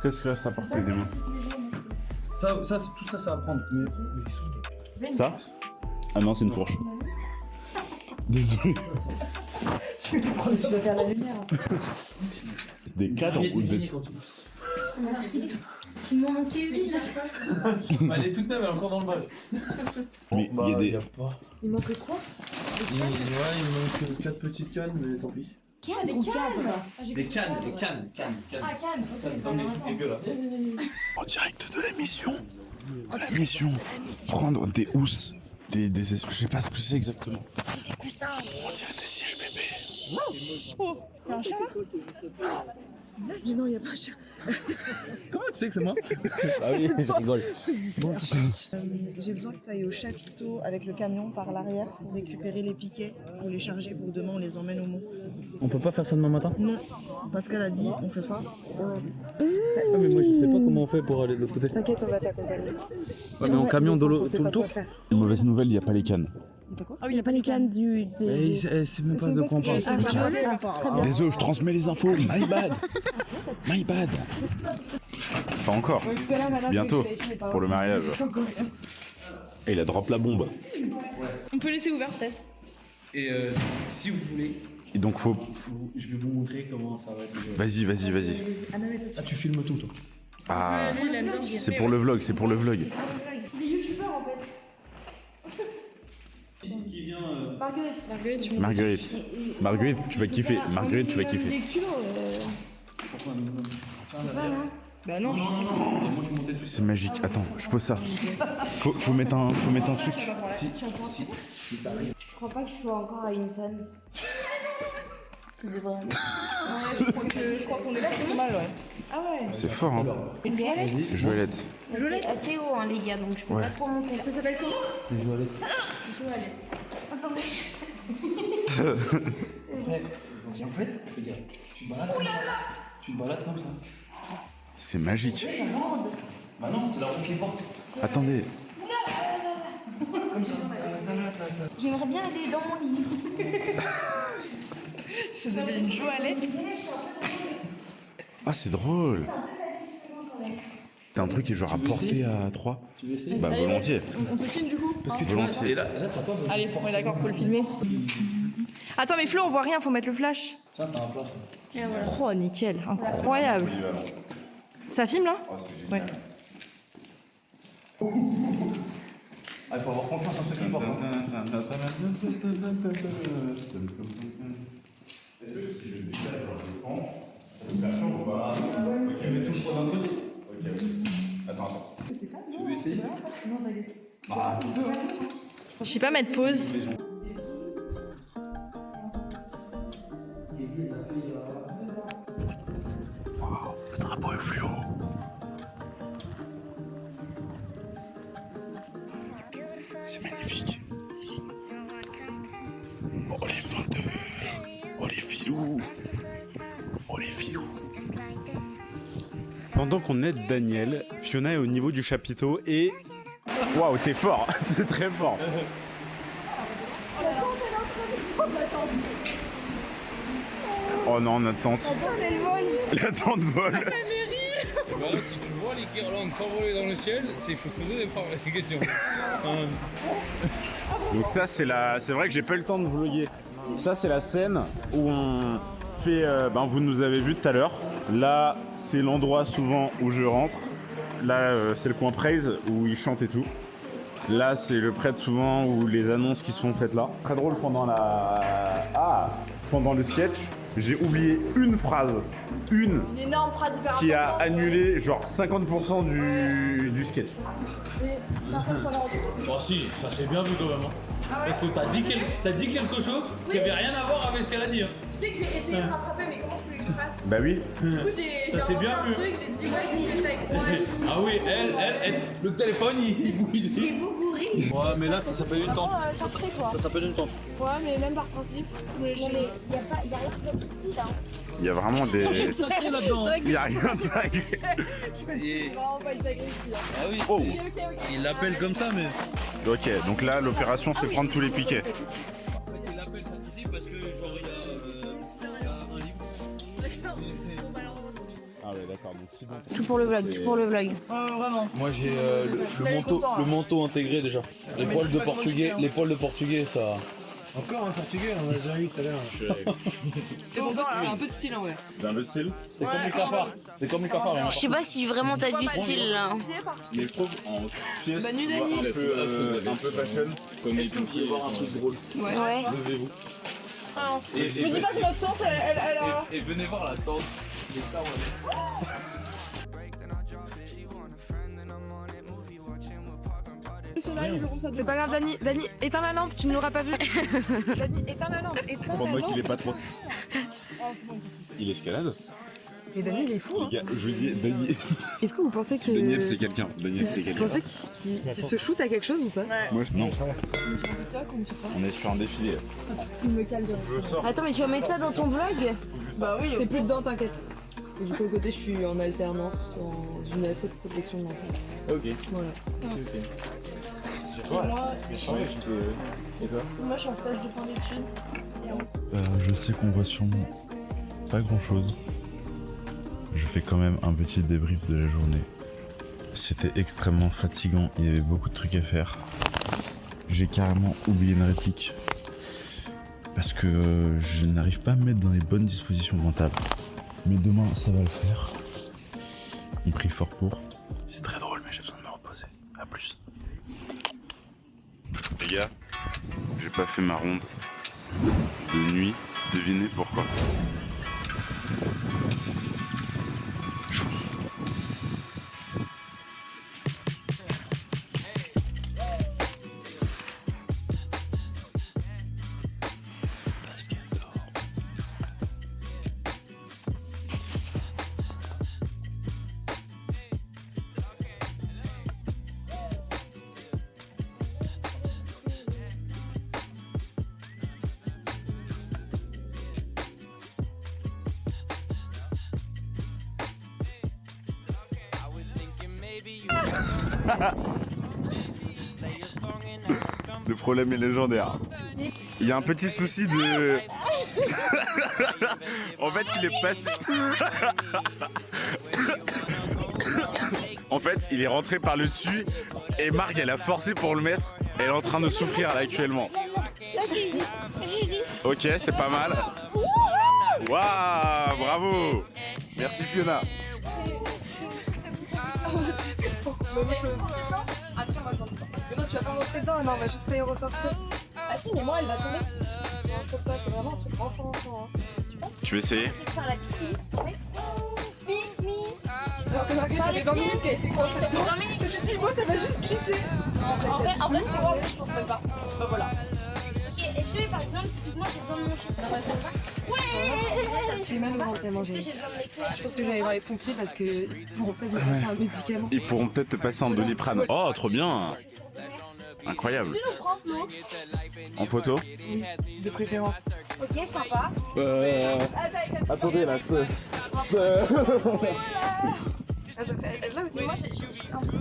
Qu'est-ce que ça porte les mains? Ça, tout ça, ça va prendre. Mais Ça? Ah non, c'est une fourche. Désolé. Tu veux faire la lumière. Des cadres ou des... Il m'en manquait une, Elle est toute neuve, elle est encore dans le bal. Mais il y a des... Il manque quoi? Il manque 4 petites cannes, mais tant pis. Cannes ou cadres? Des cannes. Ah, cannes. Comme les trucs dégueux là. En direct de la mission. Prendre des housses. Je sais pas ce que c'est exactement. C'est des coussins. On dirait des sièges bébés. Oh, y'a un chat là? Mais non, y'a pas un chat. Comment tu sais que c'est moi? Ah oui, je rigole. J'ai besoin que tu ailles au chapiteau avec le camion par l'arrière pour récupérer les piquets, pour les charger pour demain on les emmène au Mont. On peut pas faire ça demain matin? Non, parce qu'elle a dit on fait ça. Ah mais moi je sais pas comment on fait pour aller de l'autre côté. T'inquiète, on va t'accompagner. Ouais mais en camion tout le tour? Une mauvaise nouvelle, il n'y a pas les cannes. Ah oui, il n'y a pas les cannes du. C'est même pas de quoi on parle. Désolé, je transmets les infos. My bad. Pas encore. Bientôt. Pour le mariage. Et il a drop la bombe. On peut laisser ouvert peut-être. Et si vous voulez. Et donc faut... Je vais vous montrer comment ça va être. Vas-y. Ah tu filmes tout toi. Ah, c'est pour le vlog. Des youtubeurs en fait. Qui vient Marguerite, tu vas kiffer. Marguerite, tu vas kiffer. Des kilos. Bah non, moi je suis monté tout. C'est magique. Attends, je pose ça. Faut mettre un truc. Si t'arrives. Je crois pas que je sois encore à une tonne. C'est des vrais. je crois qu'on est là, c'est mal, ouais. Ah ouais. C'est fort, hein. Une toilette? Joëlette. C'est assez haut, hein, les gars, donc je peux pas trop monter. Ça s'appelle comment? Les Joëlettes. Joëlette. Attendez. En fait, regarde, tu te balades comme ça. C'est magique. Bah non, c'est la roue qui porte. Attendez. Comme ça. J'aimerais bien aller dans mon lit. Ça s'appelle une Joëlette. Ah, c'est drôle. T'as un truc qui est genre à porter à 3. Tu veux essayer? Bah volontiers. On te filme du coup? Parce que volontiers. Là, t'as pas besoin. Allez, on est d'accord, faut le filmer. Attends, mais Flo, on voit rien, faut mettre le flash. Tiens, t'as un flash. Et voilà. Oh, nickel, incroyable. Ça filme là? Ouais. Ah, il faut avoir confiance en ceux qui portent. Est-ce que si je décale, genre je prends, cette version ou pas? Ok, mais tout le d'un côté. Ok. Attends. Tu veux essayer? Non, t'inquiète. Ah, Je sais pas mettre pause. Wow, le drapeau est fluo. C'est magnifique. Pendant qu'on aide Daniel, Fiona est au niveau du chapiteau et... Waouh, t'es fort. T'es très fort. Oh non, notre tante. La tante vole. Voilà, si tu vois les guirlandes s'envoler dans le ciel, il faut se poser des questions. Donc ça, c'est vrai que j'ai pas eu le temps de vlogger. Ça, c'est la scène où on fait... vous nous avez vu tout à l'heure. Là, c'est l'endroit souvent où je rentre. Là, c'est le coin praise où ils chantent et tout. Là, c'est le prêtre souvent où les annonces qui se sont faites là. Très drôle pendant pendant le sketch, j'ai oublié une phrase. Une énorme phrase hyper qui a importante. annulé genre 50% du sketch. Et par contre, ça va en Oh si, ça c'est bien vu quand même. Parce que t'as dit quelque chose qui avait rien à voir avec ce qu'elle a dit. Tu sais que j'ai essayé de rattraper, mais comment tu voulais que je fasse? Bah oui. Du coup, j'ai Ça, c'est inventé bien un vu. truc, j'ai dit ouais, j'ai fait ça avec moi et tout. Ah oui, elle, le téléphone il bouille ici. Il est bourri. Ouais, mais là ça s'appelle une tente. Ça se fait quoi? Ça s'appelle une tente. Ouais, mais même par principe. Mais il y a rien de triste là. Il y a vraiment des... Il y a rien de sacré là-dedans. Il y a rien de sacré. Et- Vraiment pas une agressive. Ah oui, Oh. il l'appelle comme ça, mais. Ok, donc là, l'opération, c'est prendre tous les piquets. Il l'appelle ça ici parce que genre il y a un livre. Ah ouais, d'accord. Donc si Tout pour le vlog, tout pour le vlog. Vraiment. Moi j'ai le manteau intégré déjà. Les poils de portugais, ça. Encore un portugais, on l'a déjà vu tout à l'heure. C'est bon, un peu de style en vrai. J'ai un peu de style. C'est comme les cafards. C'est comme les cafards. il y en a Je sais pas si vraiment t'as du style là. Mais je trouve en pièce, Bah, nu tu vois, Dani. un peu fashion. Comme les pompiers. Voir un truc drôle. Ouais. Levez-vous. Je me dis pas que notre tante, elle a... Et venez voir la tente. C'est pas grave, Dani, éteins la lampe, tu ne l'auras pas vu. Dani, éteins la lampe, éteins Pour la moi lampe. qu'il est pas trop. Il escalade. Mais Dani, il est fou. Hein. Les gars, je dis, Daniel. Est-ce que vous pensez que. Daniel, c'est quelqu'un. Daniel, c'est Vous quelqu'un. pensez qu'il se shoot à quelque chose ou pas? Moi, non. Sur TikTok, on est sur quoi? On est sur un défilé. Il me calme. Je sors. Attends, mais tu vas mettre ça dans ton vlog? Bah oui, c'est plus dedans, t'inquiète. Et du coup, à côté, je suis en alternance dans une asso de protection de l'enfance. Ok. Voilà. Et moi, Et toi? moi, je suis en stage de fin d'études. Je sais qu'on voit sûrement pas grand chose. Je fais quand même un petit débrief de la journée. C'était extrêmement fatigant, il y avait beaucoup de trucs à faire. J'ai carrément oublié une réplique. Parce que je n'arrive pas à me mettre dans les bonnes dispositions mentales. Mais demain, ça va le faire. On prie fort pour. C'est très drôle, mais j'ai besoin de me reposer. A plus. Les gars, j'ai pas fait ma ronde de nuit. Devinez pourquoi. Le problème est légendaire. Il y a un petit souci de... En fait, il est passé... En fait, il est rentré par le dessus et Marc, elle a forcé pour le mettre. Elle est en train de souffrir là actuellement. Ok, c'est pas mal. Waouh, bravo. Merci Fiona. Après, moi je rentre pas. Mais non, tu vas pas rentrer dedans, non, on va juste pas y ressortir. Ah si, mais moi, elle va tomber. Non, je pense pas, c'est vraiment un truc enfant. Tu penses? Tu veux essayer? Faire la pipi. Alors que Marguerite, ça fait 20 minutes qu'elle était coincée dedans. 20 minutes. Je te dis, moi ça va juste glisser. En fait, c'est moi, je pense pas. Bah voilà. Ok, est-ce que par exemple, typiquement, j'ai besoin de mon chien? Ouais! J'ai mal au ventre tellement j'ai. Je pense que j'allais voir les pompiers parce que pour peut-être me passer un médicament. Ils pourront peut-être te passer un Doliprane. Oh, trop bien. Incroyable. Tu nous prends, Flo? En photo? Oui, de préférence. Ok, sympa. Attendez là, Ah, je fais. Là aussi, moi j'ai un peu.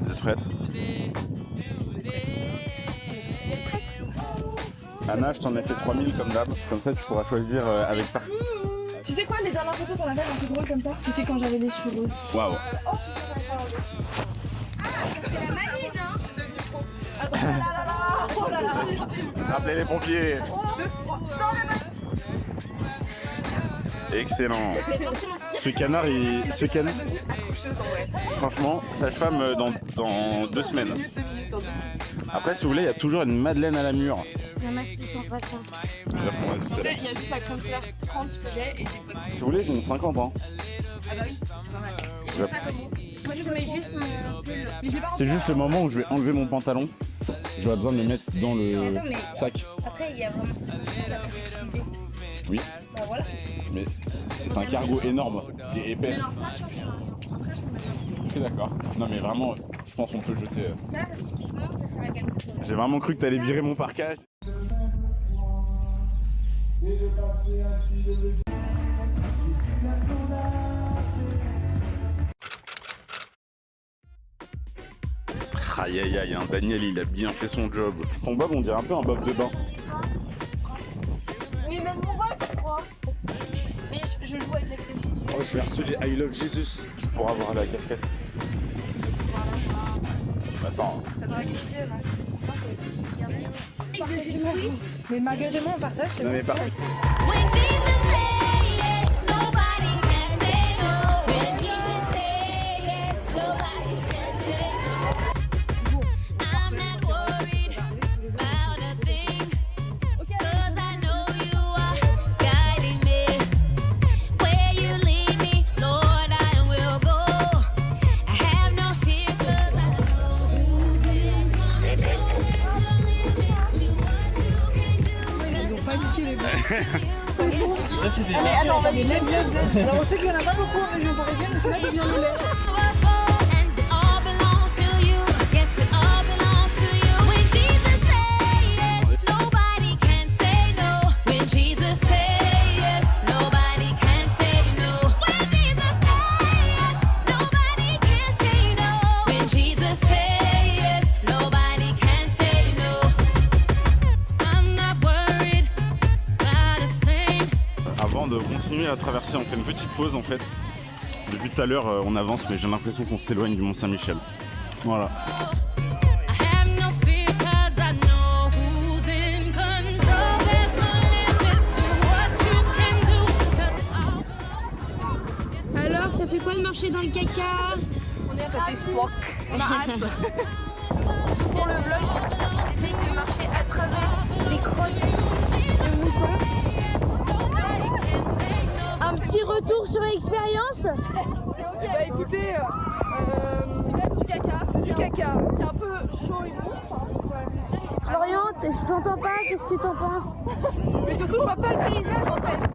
Vous êtes prête? Anna, je t'en ai fait 3000 comme d'hab. Comme ça, tu pourras choisir avec par. Tu sais quoi, les dernières photos qu'on a faites un peu drôles comme ça, c'était quand j'avais les cheveux roses. Waouh. C'est la maline, hein. Oh là là. Rappelez les pompiers. Excellent. Ce canard, franchement, sage-femme dans 2 semaines. Après, si vous voulez, il y a toujours une madeleine à la mûre. Non, merci, ils sont patients. Je la prendrai tout à l'heure. Il y a juste la crème solaire 30 que j'ai et des Si vous voulez, j'ai une 50 ans. Ah bah oui, c'est pas mal. Je- Ça, c'est bon. Moi, je mets juste mon pull. Mais je l'ai pas C'est juste le moment où je vais enlever mon pantalon. J'aurai besoin de le mettre dans le Mais attends, mais sac. Après, il y a vraiment cette chose-là pour utiliser. Oui, Bah voilà. mais c'est un cargo énorme et épais. Mais alors ça, tu vois, ça sert à rien. Après, je me mets. Ok, d'accord. Non, mais vraiment, je pense qu'on peut le jeter. Ça, typiquement, ça sert à quelque chose. J'ai vraiment cru que t'allais virer mon parquage. Aïe aïe aïe, hein, Daniel il a bien fait son job. Ton bob on dirait un peu un bob de bain. Mais même mon bob, je crois. Mais je joue avec l'excès de Jésus. Oh, je vais harceler I Love Jesus pour avoir la casquette. Attends. T'as écrit là. C'est pas ce petit regardez. Mais malgré moi, on partage. Non mais par Ça, c'est des Allez, attends, vas-y, lève. Alors, on sait qu'il n'y en a pas beaucoup en région parisienne, mais c'est là que vient le lait. Avant de continuer la traversée, on fait une petite pause en fait. Depuis tout à l'heure, on avance, mais j'ai l'impression qu'on s'éloigne du Mont-Saint-Michel. Voilà. Alors, ça fait quoi de marcher dans le caca? Ça fait splock. On a hâte. Pour le vlog, on essaye de marcher à travers les crottes de moutons. Un petit retour sur l'expérience. Bah écoutez, c'est quand même du caca. C'est du caca. Qui est un peu chaud et mou. Enfin, faut quand même se dire. Florian, je t'entends pas, qu'est-ce que t'en penses? Mais surtout, je vois pas le paysage en fait.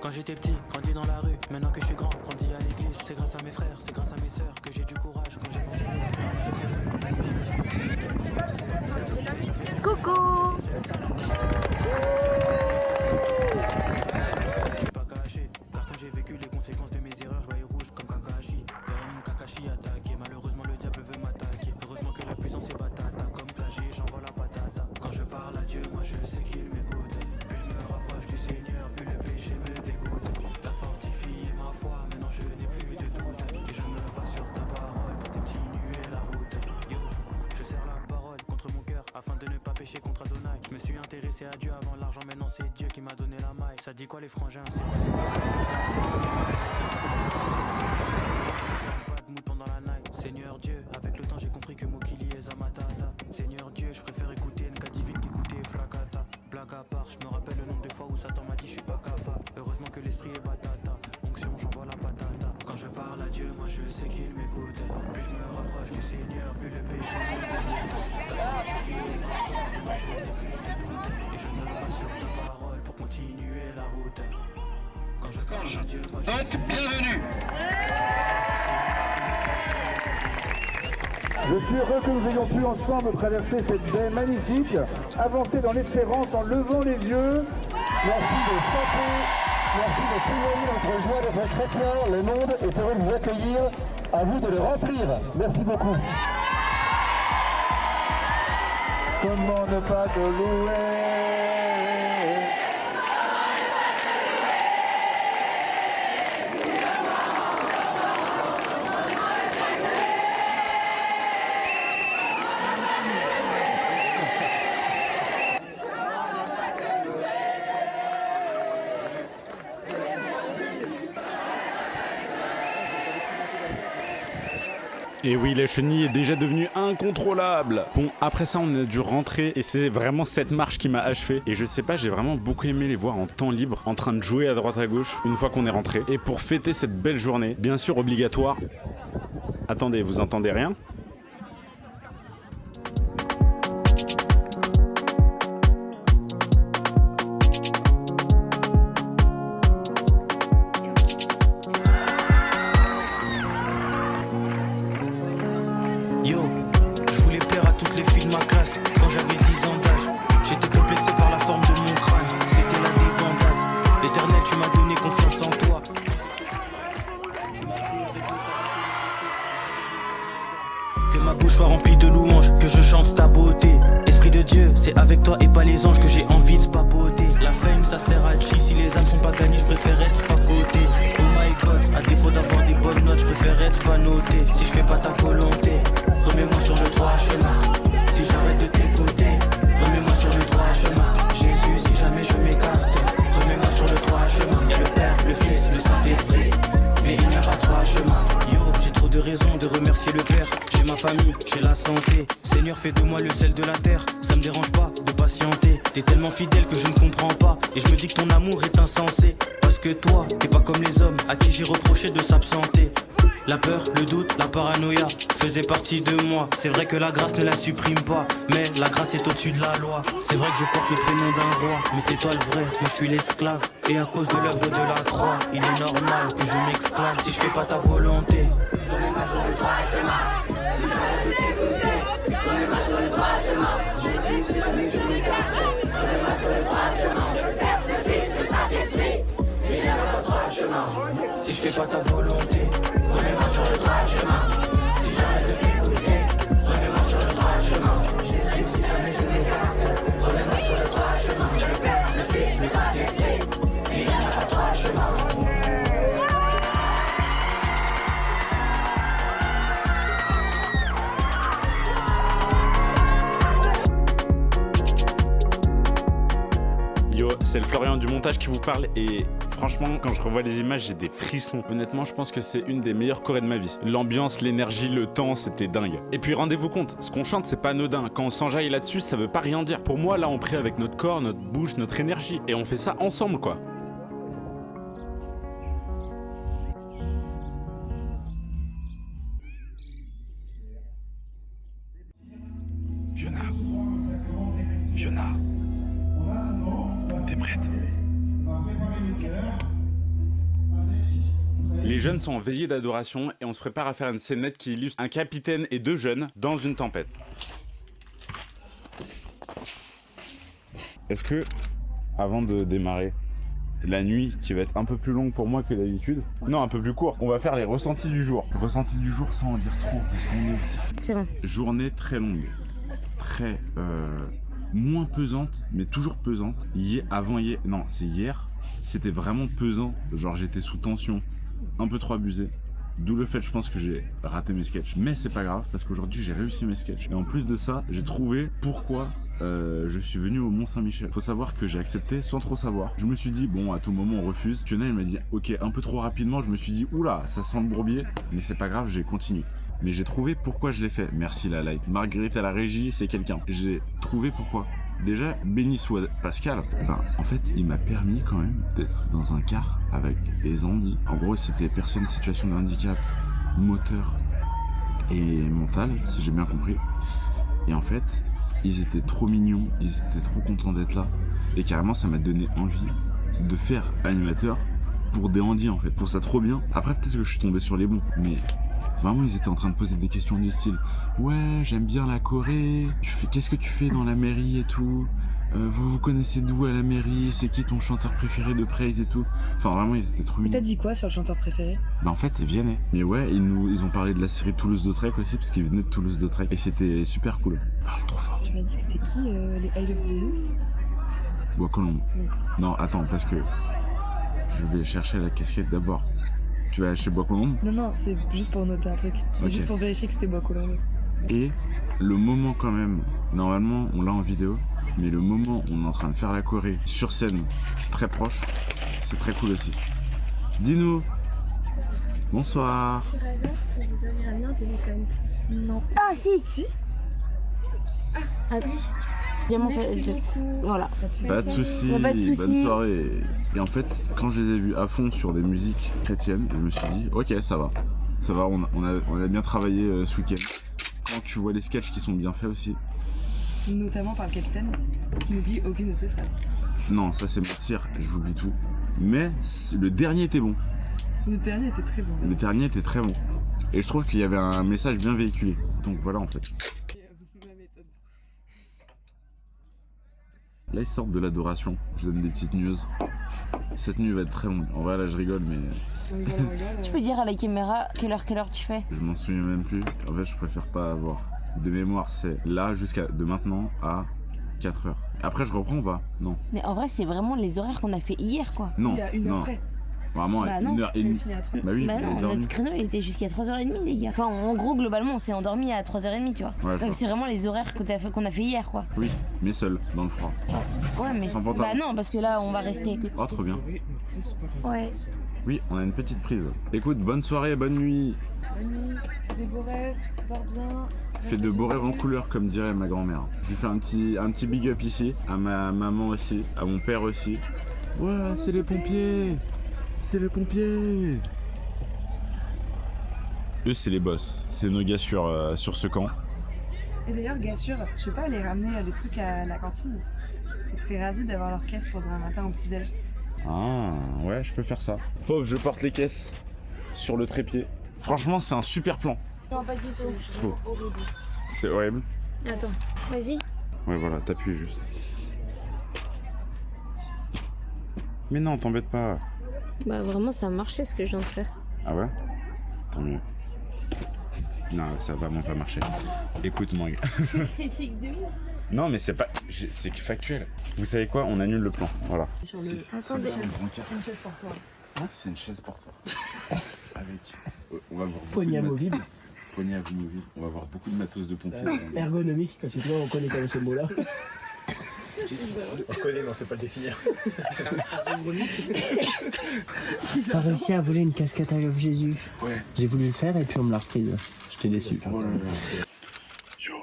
Quand j'étais petit, grandi dans la rue, maintenant que je suis grand, grandi à l'église. C'est grâce à mes frères, c'est grâce à mes sœurs que j'ai du courage quand j'évangélise. Coucou. Pas caché, car quand j'ai vécu les conséquences de mes erreurs, je voyais rouge comme Kakashi. Mon Kakashi attaqué, malheureusement le diable veut m'attaquer. Heureusement que la puissance est batata, comme Kagé, j'envoie la patata. Quand je parle à Dieu, moi je sais qu'il m'écoute. Plus je me rapproche du Seigneur, plus le péché me dégoûte. T'as fortifié ma foi, maintenant je n'ai plus de doute. Et je me bats sur ta parole pour continuer la route. Yo, je serre la parole contre mon cœur afin de ne pas pécher contre Adonai. Je me suis intéressé à Dieu avant l'argent, maintenant c'est Dieu qui m'a donné la maille. Ça dit quoi les frangins, c'est quoi les pas de mouton dans la night. Seigneur Dieu, avec le temps j'ai compris que Mokili est Zamatata. Seigneur Dieu, je préfère écouter NK Divine qu'écouter Flakata. Blague à part, je me rappelle le nombre de fois où Satan m'a dit je suis pas capable. Heureusement que l'esprit est batata, onction j'envoie la patata. Quand je parle à Dieu, moi je sais qu'il m'écoute. Plus je me rapproche du Seigneur, plus le péché me dégoûte. T'as fortifié ma foi, maintenant je n'ai plus de doute. Et je me bats sur ta parole pour continuer la route. Quand je parle à Dieu, moi je sais bienvenue. Je suis heureux que nous ayons pu ensemble traverser cette baie magnifique, avancer dans l'espérance en levant les yeux. Merci de chanter, merci de témoigner notre joie d'être chrétien. Le monde est heureux de vous accueillir. À vous de le remplir. Merci beaucoup. Comment ne pas te louer? Et oui, la chenille est déjà devenue incontrôlable. Bon, après ça, on a dû rentrer et c'est vraiment cette marche qui m'a achevé. Et je sais pas, j'ai vraiment beaucoup aimé les voir en temps libre, en train de jouer à droite à gauche, une fois qu'on est rentré. Et pour fêter cette belle journée, bien sûr obligatoire. Attendez, vous entendez rien ? Yo, je voulais plaire à toutes les filles de ma classe. Quand j'avais 10 ans d'âge, j'étais complexé par la forme de mon crâne. C'était la débandade. Éternel, tu m'as donné confiance en toi. Que ma bouche soit remplie de louanges, que je chante ta beauté. Esprit de Dieu, c'est avec toi et pas les anges que j'ai envie de papoter. La fame, ça sert à chi. Si les âmes sont pas gagnées, je préfère être pas coté. Oh my God, à défaut d'avoir des bonnes notes, je préfère être pas noté. Si je fais pas ta volonté, remets-moi sur le droit chemin. Si j'arrête de t'écouter, remets-moi sur le droit chemin. Jésus, si jamais je m'écarte, remets-moi sur le droit chemin. Y'a le Père, le Fils, le Saint-Esprit, mais il n'y a pas trois chemins. Yo, j'ai trop de raisons de remercier le Père. J'ai ma famille, j'ai la santé. Seigneur, fais de moi le sel de la terre. Ça me dérange pas de patienter. T'es tellement fidèle que je ne comprends pas. Et je me dis que ton amour est insensé. Parce que toi, t'es pas comme les hommes à qui j'ai reproché de s'absenter. La peur, le doute, la paranoïa faisaient partie de moi. C'est vrai que la grâce ne la supprime pas, mais la grâce est au-dessus de la loi. C'est vrai que je porte le prénom d'un roi, mais c'est toi le vrai, moi je suis l'esclave. Et à cause de l'œuvre de la croix, il est normal que je m'exclame. Si je fais pas ta volonté, remets-moi sur le droit chemin. Si j'arrête de t'écouter, remets-moi sur le droit chemin. Jésus, si jamais je m'écarte, remets-moi sur le droit chemin. Le Père, le Fils, le Saint-Esprit, mais il n'y a pas trois chemins. Si je fais pas ta volonté, remets-moi sur le droit chemin. Si j'arrête de t'écouter, remets-moi sur le droit chemin. Jésus, si jamais je m'écarte, remets-moi sur le droit chemin. Le Père, le Fils, le Saint-Esprit, mais il n'y a pas trois chemins. Yo, c'est le Florian du montage qui vous parle et franchement, quand je revois les images, j'ai des frissons. Honnêtement, je pense que c'est une des meilleures chorés de ma vie. L'ambiance, l'énergie, le temps, c'était dingue. Et puis rendez-vous compte, ce qu'on chante, c'est pas anodin. Quand on s'enjaille là-dessus, ça veut pas rien dire. Pour moi, là, on prie avec notre corps, notre bouche, notre énergie. Et on fait ça ensemble, quoi. Fiona. Fiona. T'es prête? Les jeunes sont en veillée d'adoration et on se prépare à faire une scénette qui illustre un capitaine et deux jeunes dans une tempête. Est-ce que, avant de démarrer la nuit, qui va être un peu plus longue pour moi que d'habitude, non, un peu plus courte, on va faire les ressentis du jour. Ressentis du jour sans en dire trop, parce qu'on est aussi. C'est bon. Journée très longue, très moins pesante, mais toujours pesante. Hier, c'était vraiment pesant. Genre j'étais sous tension, un peu trop abusé. D'où le fait, je pense que j'ai raté mes sketchs. Mais c'est pas grave, parce qu'aujourd'hui j'ai réussi mes sketchs. Et en plus de ça, j'ai trouvé pourquoi je suis venu au Mont-Saint-Michel. Faut savoir que j'ai accepté sans trop savoir. Je me suis dit, bon, à tout moment on refuse. Fiona, elle m'a dit, ok, un peu trop rapidement. Je me suis dit, oula, ça sent le bourbier. Mais c'est pas grave, j'ai continué. Mais j'ai trouvé pourquoi je l'ai fait. Merci la light. Marguerite à la régie, c'est quelqu'un. J'ai trouvé pourquoi. Déjà, béni soit Pascal, en fait, il m'a permis quand même d'être dans un car avec des handis. En gros, c'était personne en situation de handicap, moteur et mental, si j'ai bien compris. Et en fait, ils étaient trop mignons, ils étaient trop contents d'être là. Et carrément, ça m'a donné envie de faire animateur pour des handis en fait. Pour ça trop bien. Après peut-être que je suis tombé sur les bons, mais vraiment ils étaient en train de poser des questions du style ouais j'aime bien la Corée, qu'est-ce que tu fais dans la mairie et tout, vous vous connaissez d'où à la mairie, c'est qui ton chanteur préféré de Praise et tout. Enfin vraiment ils étaient trop mignons. T'as dit quoi sur le chanteur préféré? Bah en fait ils viennent. Mais ouais ils ont parlé de la série Toulouse-Lautrec aussi parce qu'ils venaient de Toulouse-Lautrec et c'était super cool. Parle trop fort. Tu m'as dit que c'était qui les I Love Jesus? Bois-Colombes. Non attends parce que je vais chercher la casquette d'abord. Tu vas chez Bois-Colombes? Non, c'est juste pour noter un truc. C'est Ok. juste pour vérifier que c'était Bois-Colombes. Et le moment quand même, normalement on l'a en vidéo, mais le moment où on est en train de faire la Corée sur scène, très proche, c'est très cool aussi. Dis-nous. Bonsoir. Par hasard, vous avez ramené un téléphone? Non. Ah si. Ah oui. Merci beaucoup. Voilà. Pas de soucis, Pas de soucis. bonne soirée. Et en fait, quand je les ai vus à fond sur des musiques chrétiennes, je me suis dit, ok, ça va, on a bien travaillé ce week-end. Quand tu vois les sketchs qui sont bien faits aussi. Notamment par le capitaine, qui n'oublie aucune de ses phrases. Non, ça c'est mentir, j'oublie tout. Mais le dernier était bon. Le dernier était très bon. Le dernier était très bon. Et je trouve qu'il y avait un message bien véhiculé. Donc voilà en fait. Là ils sortent de l'adoration, je donne des petites news. Cette nuit va être très longue. En vrai là je rigole mais... Tu peux dire à la caméra quelle heure tu fais? Je m'en souviens même plus. En fait je préfère pas avoir. De mémoire c'est là de maintenant à 4h. Après je reprends ou pas? Non. Mais en vrai c'est vraiment les horaires qu'on a fait hier quoi. Non, Il y a une heure non. près. Vraiment Bah non, 1h30. Bah oui, Bah vous avez non, dormi. notre créneau il était jusqu'à 3h30 les gars. Enfin en gros globalement on s'est endormi à 3h30 tu vois. Ouais, je vois. Donc c'est vraiment les horaires qu'on a fait hier quoi. Oui, mais seul, dans le froid. Ouais mais Sans pantalon. bah non parce que là on va rester. Oh trop bien. Ouais. Oui, on a une petite prise. Écoute, bonne soirée, bonne nuit. Bonne nuit, fais des beaux rêves, dors bien. Fais de beaux rêves en couleur comme dirait ma grand-mère. Je lui fais un petit big up ici, à ma maman aussi, à mon père aussi. Ouais, c'est les pompiers. C'est les pompiers. Eux, c'est les boss. C'est nos gars sur ce camp. Et d'ailleurs, gars sûr, je vais pas aller ramener les trucs à la cantine. Je serais ravi d'avoir leur caisse pour demain matin au petit-déj. Ah, ouais, je peux faire ça. Pauvre, je porte les caisses sur le trépied. Franchement, c'est un super plan. Non pas du tout. Je trouve. C'est horrible. Attends, vas-y. Ouais, voilà, t'appuies juste. Mais non, t'embête pas. Bah vraiment ça a marché ce que je viens de faire. Ah ouais? Tant mieux. Non, ça va vraiment pas marcher. Écoute, moi. Critique de moi. Non, mais c'est pas. C'est factuel. Vous savez quoi? On annule le plan. Voilà. Attendez. Une chaise pour toi. C'est une chaise pour toi. Avec. On va voir. Poignée amovible. Poignée amovible. On va voir beaucoup de matos de pompiers. Ergonomique, parce que tu vois, on connaît quand même ce mot-là. On connaît, mais on sait pas le définir. T'as réussi à voler une casquette I Love Jésus. Ouais. J'ai voulu le faire et puis on me l'a reprise. J'étais déçu. Oh là là. Yo,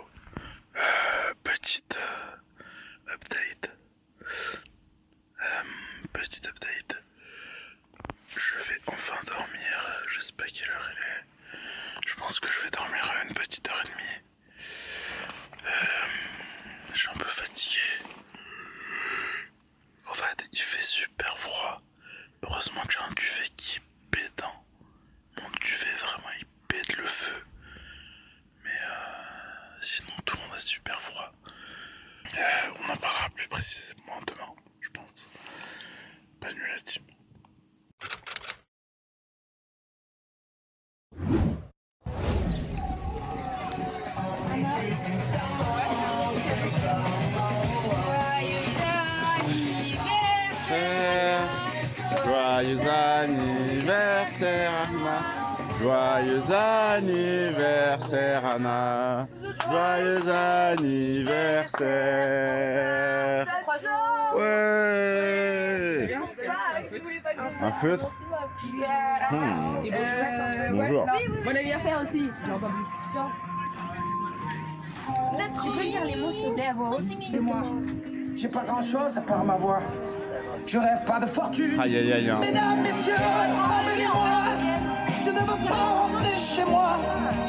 petite update. Petite update. Je vais enfin dormir. Je sais pas quelle heure il est. Je pense que je vais dormir une petite heure et demie. Je suis un peu fatigué. En fait, il fait super froid. Heureusement que j'ai un duvet qui est pétant. Mon duvet, vraiment, il pète le feu. Mais sinon, tout le monde a super froid. On en parlera plus précisément demain, je pense. Bonne nuit la team. Joyeux anniversaire Anna. Joyeux anniversaire Anna. Joyeux anniversaire. Ouais. Un feutre. Bonjour. Bon anniversaire aussi, j'ai entendu. Tiens. Tu peux lire les mots s'il te plaît à voix haute? Et moi, j'ai pas grand chose à part ma voix. Je rêve pas de fortune. Aïe aïe aïe. Mesdames, messieurs, emmenez-moi. Je ne veux pas rentrer chez moi.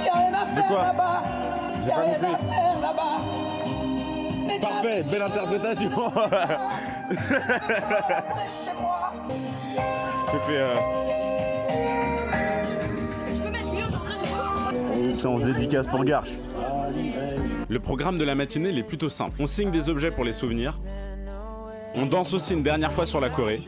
Y'a rien à faire là-bas. Y'a rien à faire là-bas. Parfait, belle interprétation. Je ne veux pas rentrer chez moi. C'est fait. Séance dédicace pour Garche. Le programme de la matinée il est plutôt simple. On signe des objets pour les souvenirs. On danse aussi une dernière fois sur la Corée.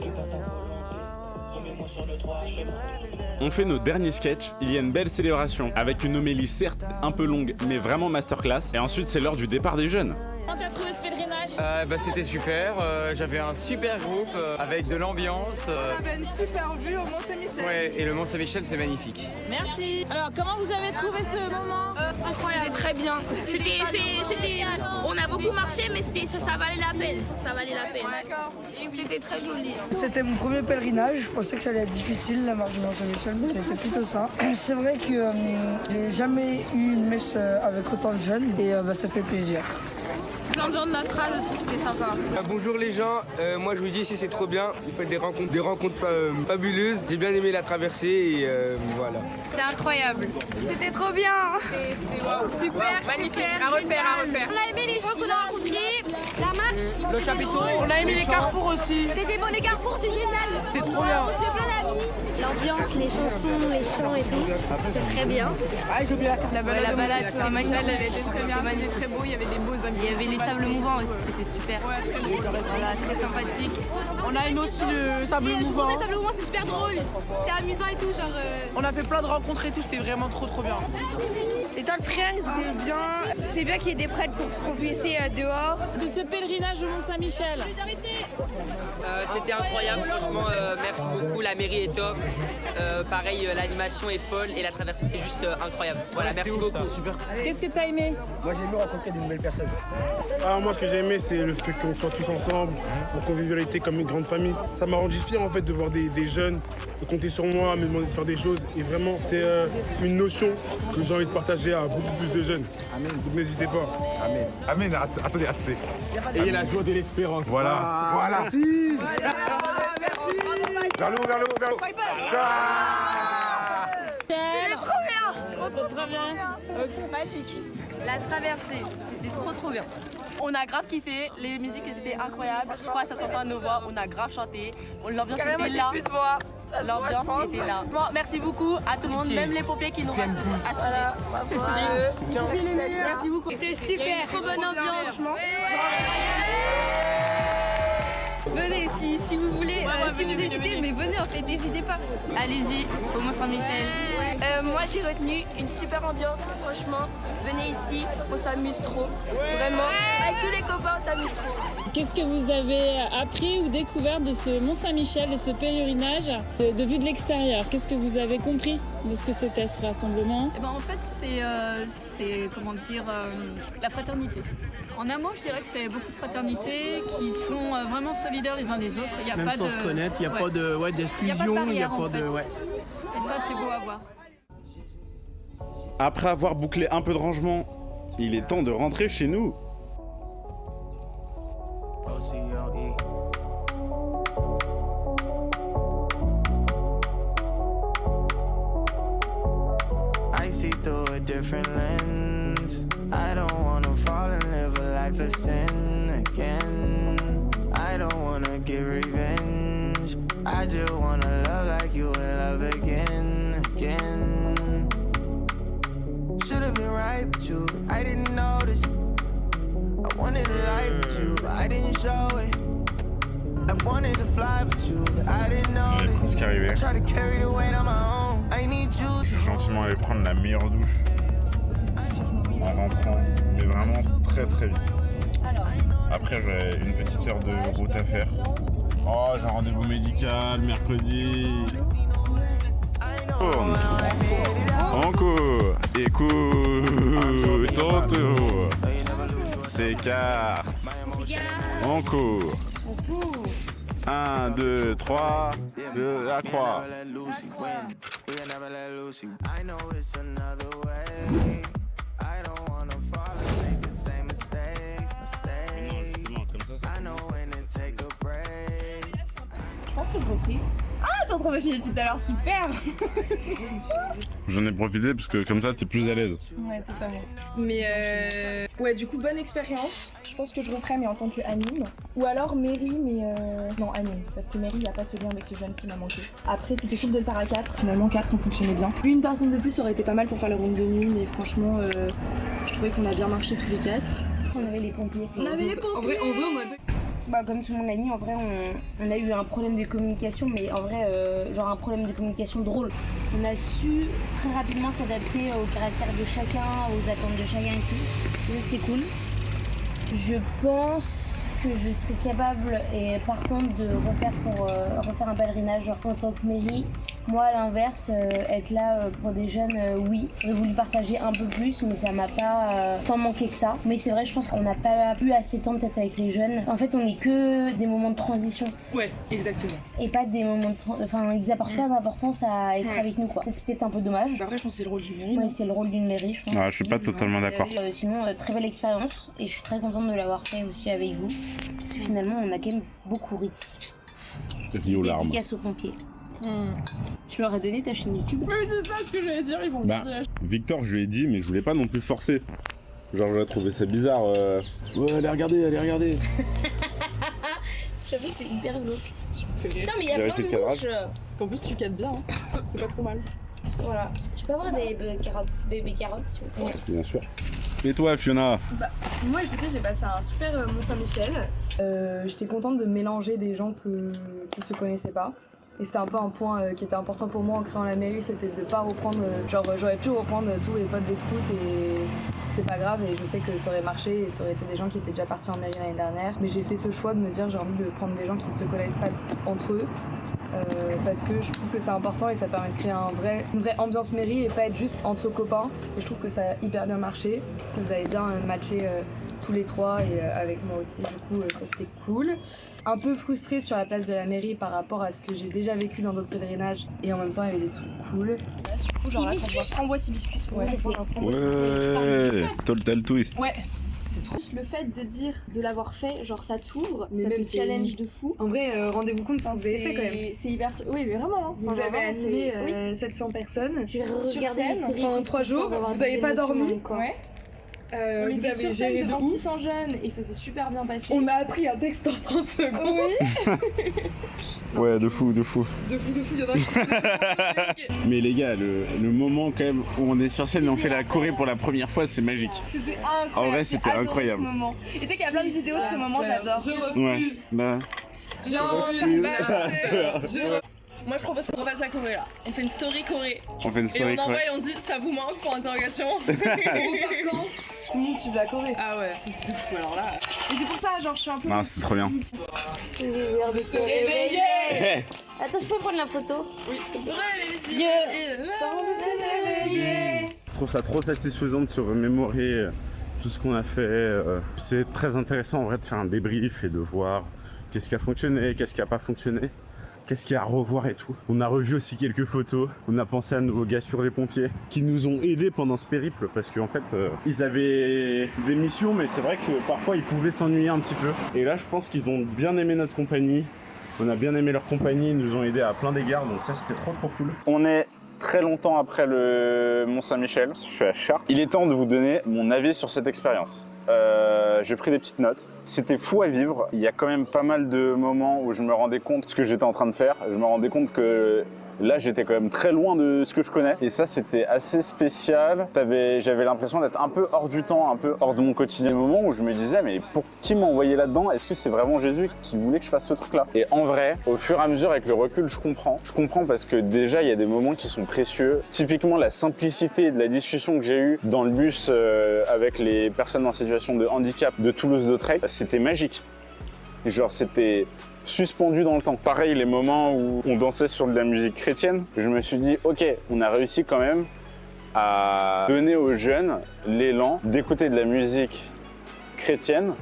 On fait nos derniers sketchs. Il y a une belle célébration avec une homélie certes un peu longue mais vraiment masterclass. Et ensuite c'est l'heure du départ des jeunes. Comment t'as trouvé ce pèlerinage? C'était super, j'avais un super groupe avec de l'ambiance. On avait une super vue au Mont-Saint-Michel. Ouais, et le Mont-Saint-Michel c'est magnifique. Merci. Alors comment vous avez trouvé ce moment? Incroyable, très bien. On a beaucoup marché, mais ça valait la peine. Ça valait la peine. C'était très joli. C'était mon premier pèlerinage, je pensais que ça allait être difficile la marche du Mont-Saint-Michel, mais c'était plutôt ça. C'est vrai que j'ai jamais eu une messe avec autant de jeunes et ça fait plaisir. Plein de gens de notre âge aussi, c'était sympa. Bonjour les gens, moi je vous dis ici c'est trop bien, il faut des rencontres fabuleuses. J'ai bien aimé la traversée et voilà. C'était incroyable. C'était trop bien. C'était wow. Super, magnifique, à refaire. On a aimé les gens qu'on a rencontrés, la marche, le chapiteau. On a aimé les carrefours aussi. C'était bon, les carrefours c'est génial. C'est trop bien. On s'est plein d'amis. L'ambiance, les chansons, les chants et tout, c'était très bien. La balade, c'était magnifique. Elle était très bien, c'était très beau, il y avait des beaux amis. Il y avait les sables mouvants aussi, c'était super. Ouais, très beau. Voilà, très sympathique. On a aimé aussi le sable mouvant. Le sable mouvant c'est super drôle. C'est amusant et tout, genre. On a fait plein de rencontres et tout, c'était vraiment trop bien. L'état de prière, c'était bien. C'était bien qu'il y ait des prêtres pour se confesser dehors. De ce pèlerinage au Mont-Saint-Michel. C'était incroyable, franchement, merci beaucoup, la mairie est top. Pareil, l'animation est folle et la traversée c'est juste incroyable. Voilà, merci beaucoup. Super. Qu'est-ce que t'as aimé? Moi j'ai aimé rencontrer des nouvelles personnes. Moi ce que j'ai aimé c'est le fait qu'on soit tous ensemble, en convivialité comme une grande famille. Ça m'a rendu fier en fait de voir des jeunes, de compter sur moi, me demander de faire des choses. Et vraiment c'est une notion que j'ai envie de partager à beaucoup plus de jeunes. Amen. Donc n'hésitez pas. Amen. Amen. Attendez. Ayez la joie de l'espérance. Voilà. Voilà. Merci. Vers le haut. C'était trop bien. Magique. La traversée, c'était trop bien. On a grave kiffé, les musiques elles étaient incroyables. Je crois que ça s'entend à nos voix, on a grave chanté. L'ambiance était là. L'ambiance était là. Bon, merci beaucoup à tout le monde, même les pompiers qui nous ont assurés. Merci beaucoup. C'était super. Trop bonne ambiance. Venez si vous voulez, si vous hésitez, mais venez en fait, n'hésitez pas. Allez-y, au Mont-Saint-Michel. Moi j'ai retenu une super ambiance, franchement. Venez ici, on s'amuse trop. Vraiment, avec tous les copains, on s'amuse trop. Qu'est-ce que vous avez appris ou découvert de ce Mont-Saint-Michel, de ce pèlerinage, de vue de l'extérieur? Qu'est-ce que vous avez compris de ce que c'était ce rassemblement? En fait, c'est comment dire, la fraternité. En un mot, je dirais que c'est beaucoup de fraternité qui sont vraiment solidaires les uns des autres. Il y a Même pas sans de... se connaître, il n'y a pas de d'exclusion, il n'y a pas de... Et ça, c'est beau à voir. Après avoir bouclé un peu de rangement, il est temps de rentrer chez nous. I see through a different lens. I don't wanna fall and live a life of sin again. I don't wanna get revenge. I just wanna love like you and love again. Should've been right with you, I didn't notice. I wanted a life with you, but I didn't show it. I wanted to fly with you, but I didn't notice. I tried to carry the weight on my own. I need you to. Je suis gentiment allé prendre la meilleure douche en rentrant, mais vraiment très vite. Après, j'avais une petite heure de route à faire. Oh, j'ai un rendez-vous médical mercredi. En cours, écoute, ton tour. C'est cartes. En cours. 1, 2, 3, la croix. Je pense que je refais. Ah, t'es en train de me filer depuis tout à l'heure, super. J'en ai profité parce que comme ça t'es plus à l'aise. Ouais, totalement. Mais ouais, du coup, bonne expérience. Je pense que je referai, mais en tant qu'anime. Ou alors mairie, mais non, anime. Parce que mairie, il n'y a pas ce lien avec les jeunes qui m'a manqué. Après, c'était cool de le faire à 4. Finalement, 4, on fonctionnait bien. Une personne de plus aurait été pas mal pour faire le ronde de nuit, mais franchement, je trouvais qu'on a bien marché tous les 4. On avait les pompiers. On avait les pompiers. En vrai, on avait... Bah, comme tout le monde l'a dit, en vrai, on a eu un problème de communication, mais en vrai, genre un problème de communication drôle. On a su très rapidement s'adapter au caractère de chacun, aux attentes de chacun et tout. Et ça, c'était cool. Je pense que je serais capable et partante de refaire un pèlerinage en tant que mairie. Moi, à l'inverse, être là pour des jeunes, oui. J'aurais voulu partager un peu plus, mais ça m'a pas tant manqué que ça. Mais c'est vrai, je pense qu'on n'a pas eu assez de temps peut-être avec les jeunes. En fait, on n'est que des moments de transition. Ouais, exactement. Et pas des moments de enfin, ils apportent pas d'importance à être avec nous, quoi. Ça, c'est peut-être un peu dommage. Après, je pense que c'est le rôle d'une mairie. Ouais, c'est le rôle d'une mairie, je pense. Ah, je suis pas totalement d'accord. Sinon, très belle expérience. Et je suis très contente de l'avoir fait aussi avec vous. Parce que finalement, on a quand même beaucoup ri. Dédicace aux pompiers. Tu leur as donné ta chaîne YouTube? Oui, c'est ça ce que j'allais dire, ils vont Bah, Victor, je lui ai dit, mais je voulais pas non plus forcer. Genre, j'aurais trouvé ça bizarre. Ouais, allez regarder, allez regarder. J'avoue, c'est hyper glauque. Putain, mais il y a plein de mouches. Parce qu'en plus, tu cadres bien, hein. C'est pas trop mal. Voilà. Je peux avoir des bébés carottes, s'il vous plaît? Bien sûr. Et toi, Fiona? Bah, moi, écoutez, j'ai passé un super Mont-Saint-Michel. J'étais contente de mélanger des gens qui se connaissaient pas. Et c'était un peu un point qui était important pour moi en créant la mairie, c'était de pas reprendre, genre j'aurais pu reprendre tous les potes des scouts et c'est pas grave et je sais que ça aurait marché et ça aurait été des gens qui étaient déjà partis en mairie l'année dernière. Mais j'ai fait ce choix de me dire j'ai envie de prendre des gens qui se connaissent pas entre eux parce que je trouve que c'est important et ça permet de créer une vraie ambiance mairie et pas être juste entre copains. Et je trouve que ça a hyper bien marché, je trouve que vous avez bien matché tous les trois et avec moi aussi, du coup ça c'était cool. Un peu frustrée sur la place de la mairie par rapport à ce que j'ai déjà vécu dans d'autres pèlerinages et en même temps il y avait des trucs cool. Du coup genre là on voit framboise hibiscus. Ouais, total twist. Ouais. C'est trop. Le fait de dire de l'avoir fait, genre ça t'ouvre, ça te challenge de fou. En vrai, rendez-vous compte de ce que vous avez fait quand même. C'est hyper. Oui, mais vraiment. Hein. Vous avez animé 700 personnes sur scène pendant 3 jours. Vous n'avez pas dormi. Ouais. On était sur scène devant 600 jeunes et ça s'est super bien passé. On a appris un texte en 30 secondes. Oui. Ouais, de fou. De fou, il y en a qui... Mais les gars, le moment quand même où on est sur scène et on fait la choré pour la première fois, c'est magique. C'était incroyable. En vrai, c'était incroyable. Ce moment. Et tu sais qu'il y a plein de vidéos de ce moment, j'adore. Je refuse. Ouais, bah... Moi je propose qu'on refasse la choré là. On fait une story choré. Et on envoie et on dit ça vous manque pour interrogation. On repart quand? Tout le monde suit la choré. Ah ouais, c'est fou alors là. Et c'est pour ça, genre je suis un peu. Non, c'est trop bien. C'est l'heure de se réveiller. Attends, je peux prendre la photo? Oui. Dieu se réveiller. Je trouve ça trop satisfaisant de se remémorer tout ce qu'on a fait. C'est très intéressant en vrai de faire un débrief et de voir qu'est-ce qui a fonctionné, qu'est-ce qui a pas fonctionné. Qu'est-ce qu'il y a à revoir et tout. On a revu aussi quelques photos. On a pensé à nos gars sur les pompiers qui nous ont aidés pendant ce périple parce qu'en fait, ils avaient des missions, mais c'est vrai que parfois ils pouvaient s'ennuyer un petit peu. Et là, je pense qu'ils ont bien aimé notre compagnie. On a bien aimé leur compagnie. Ils nous ont aidés à plein d'égards. Donc ça, c'était trop cool. On est très longtemps après le Mont-Saint-Michel. Je suis à Chartres. Il est temps de vous donner mon avis sur cette expérience. J'ai pris des petites notes. C'était fou à vivre. Il y a quand même pas mal de moments où je me rendais compte de ce que j'étais en train de faire. Je me rendais compte que là, j'étais quand même très loin de ce que je connais. Et ça, c'était assez spécial. J'avais l'impression d'être un peu hors du temps, un peu hors de mon quotidien. Le moment où je me disais, mais pour qui m'a envoyé là-dedans? Est-ce que c'est vraiment Jésus qui voulait que je fasse ce truc-là? Et en vrai, au fur et à mesure, avec le recul, je comprends. Je comprends parce que déjà, il y a des moments qui sont précieux. Typiquement, la simplicité de la discussion que j'ai eue dans le bus avec les personnes en situation de handicap de Toulouse-Lautrec, c'était magique. Genre, c'était suspendu dans le temps. Pareil, les moments où on dansait sur de la musique chrétienne, je me suis dit, ok, on a réussi quand même à donner aux jeunes l'élan d'écouter de la musique chrétienne.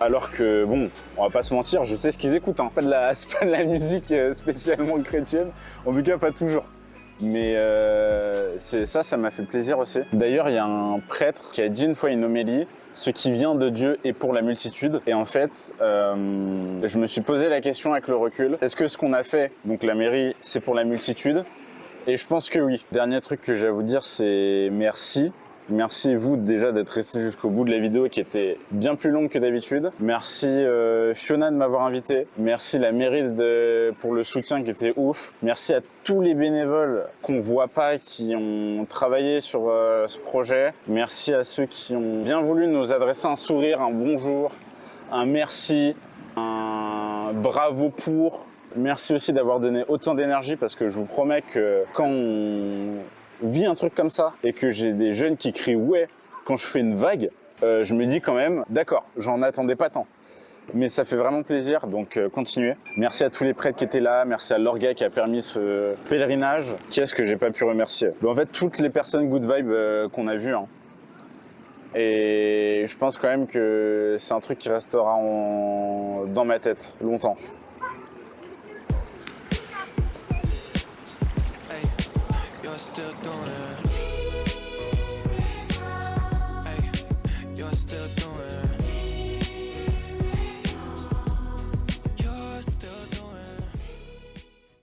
Alors que, bon, on va pas se mentir, je sais ce qu'ils écoutent, hein. C'est pas de la musique spécialement chrétienne, en tout cas pas toujours. Mais ça m'a fait plaisir aussi. D'ailleurs, il y a un prêtre qui a dit une fois une homélie, ce qui vient de Dieu est pour la multitude. Et en fait, je me suis posé la question avec le recul, est-ce que ce qu'on a fait, donc la mairie, c'est pour la multitude? Et je pense que oui. Dernier truc que j'ai à vous dire, c'est merci. Merci vous déjà d'être resté jusqu'au bout de la vidéo qui était bien plus longue que d'habitude. Merci Fiona de m'avoir invité. Merci la mairie pour le soutien qui était ouf. Merci à tous les bénévoles qu'on voit pas qui ont travaillé sur ce projet. Merci à ceux qui ont bien voulu nous adresser un sourire, un bonjour, un merci, un bravo pour. Merci aussi d'avoir donné autant d'énergie parce que je vous promets que quand on vit un truc comme ça et que j'ai des jeunes qui crient ouais quand je fais une vague, je me dis quand même d'accord, j'en attendais pas tant. Mais ça fait vraiment plaisir, donc continuez. Merci à tous les prêtres qui étaient là, merci à l'orga qui a permis ce pèlerinage. Qui est-ce que j'ai pas pu remercier? En fait, toutes les personnes good vibe qu'on a vues. Hein. Et je pense quand même que c'est un truc qui restera dans ma tête longtemps. Still doing it. Hey, you're still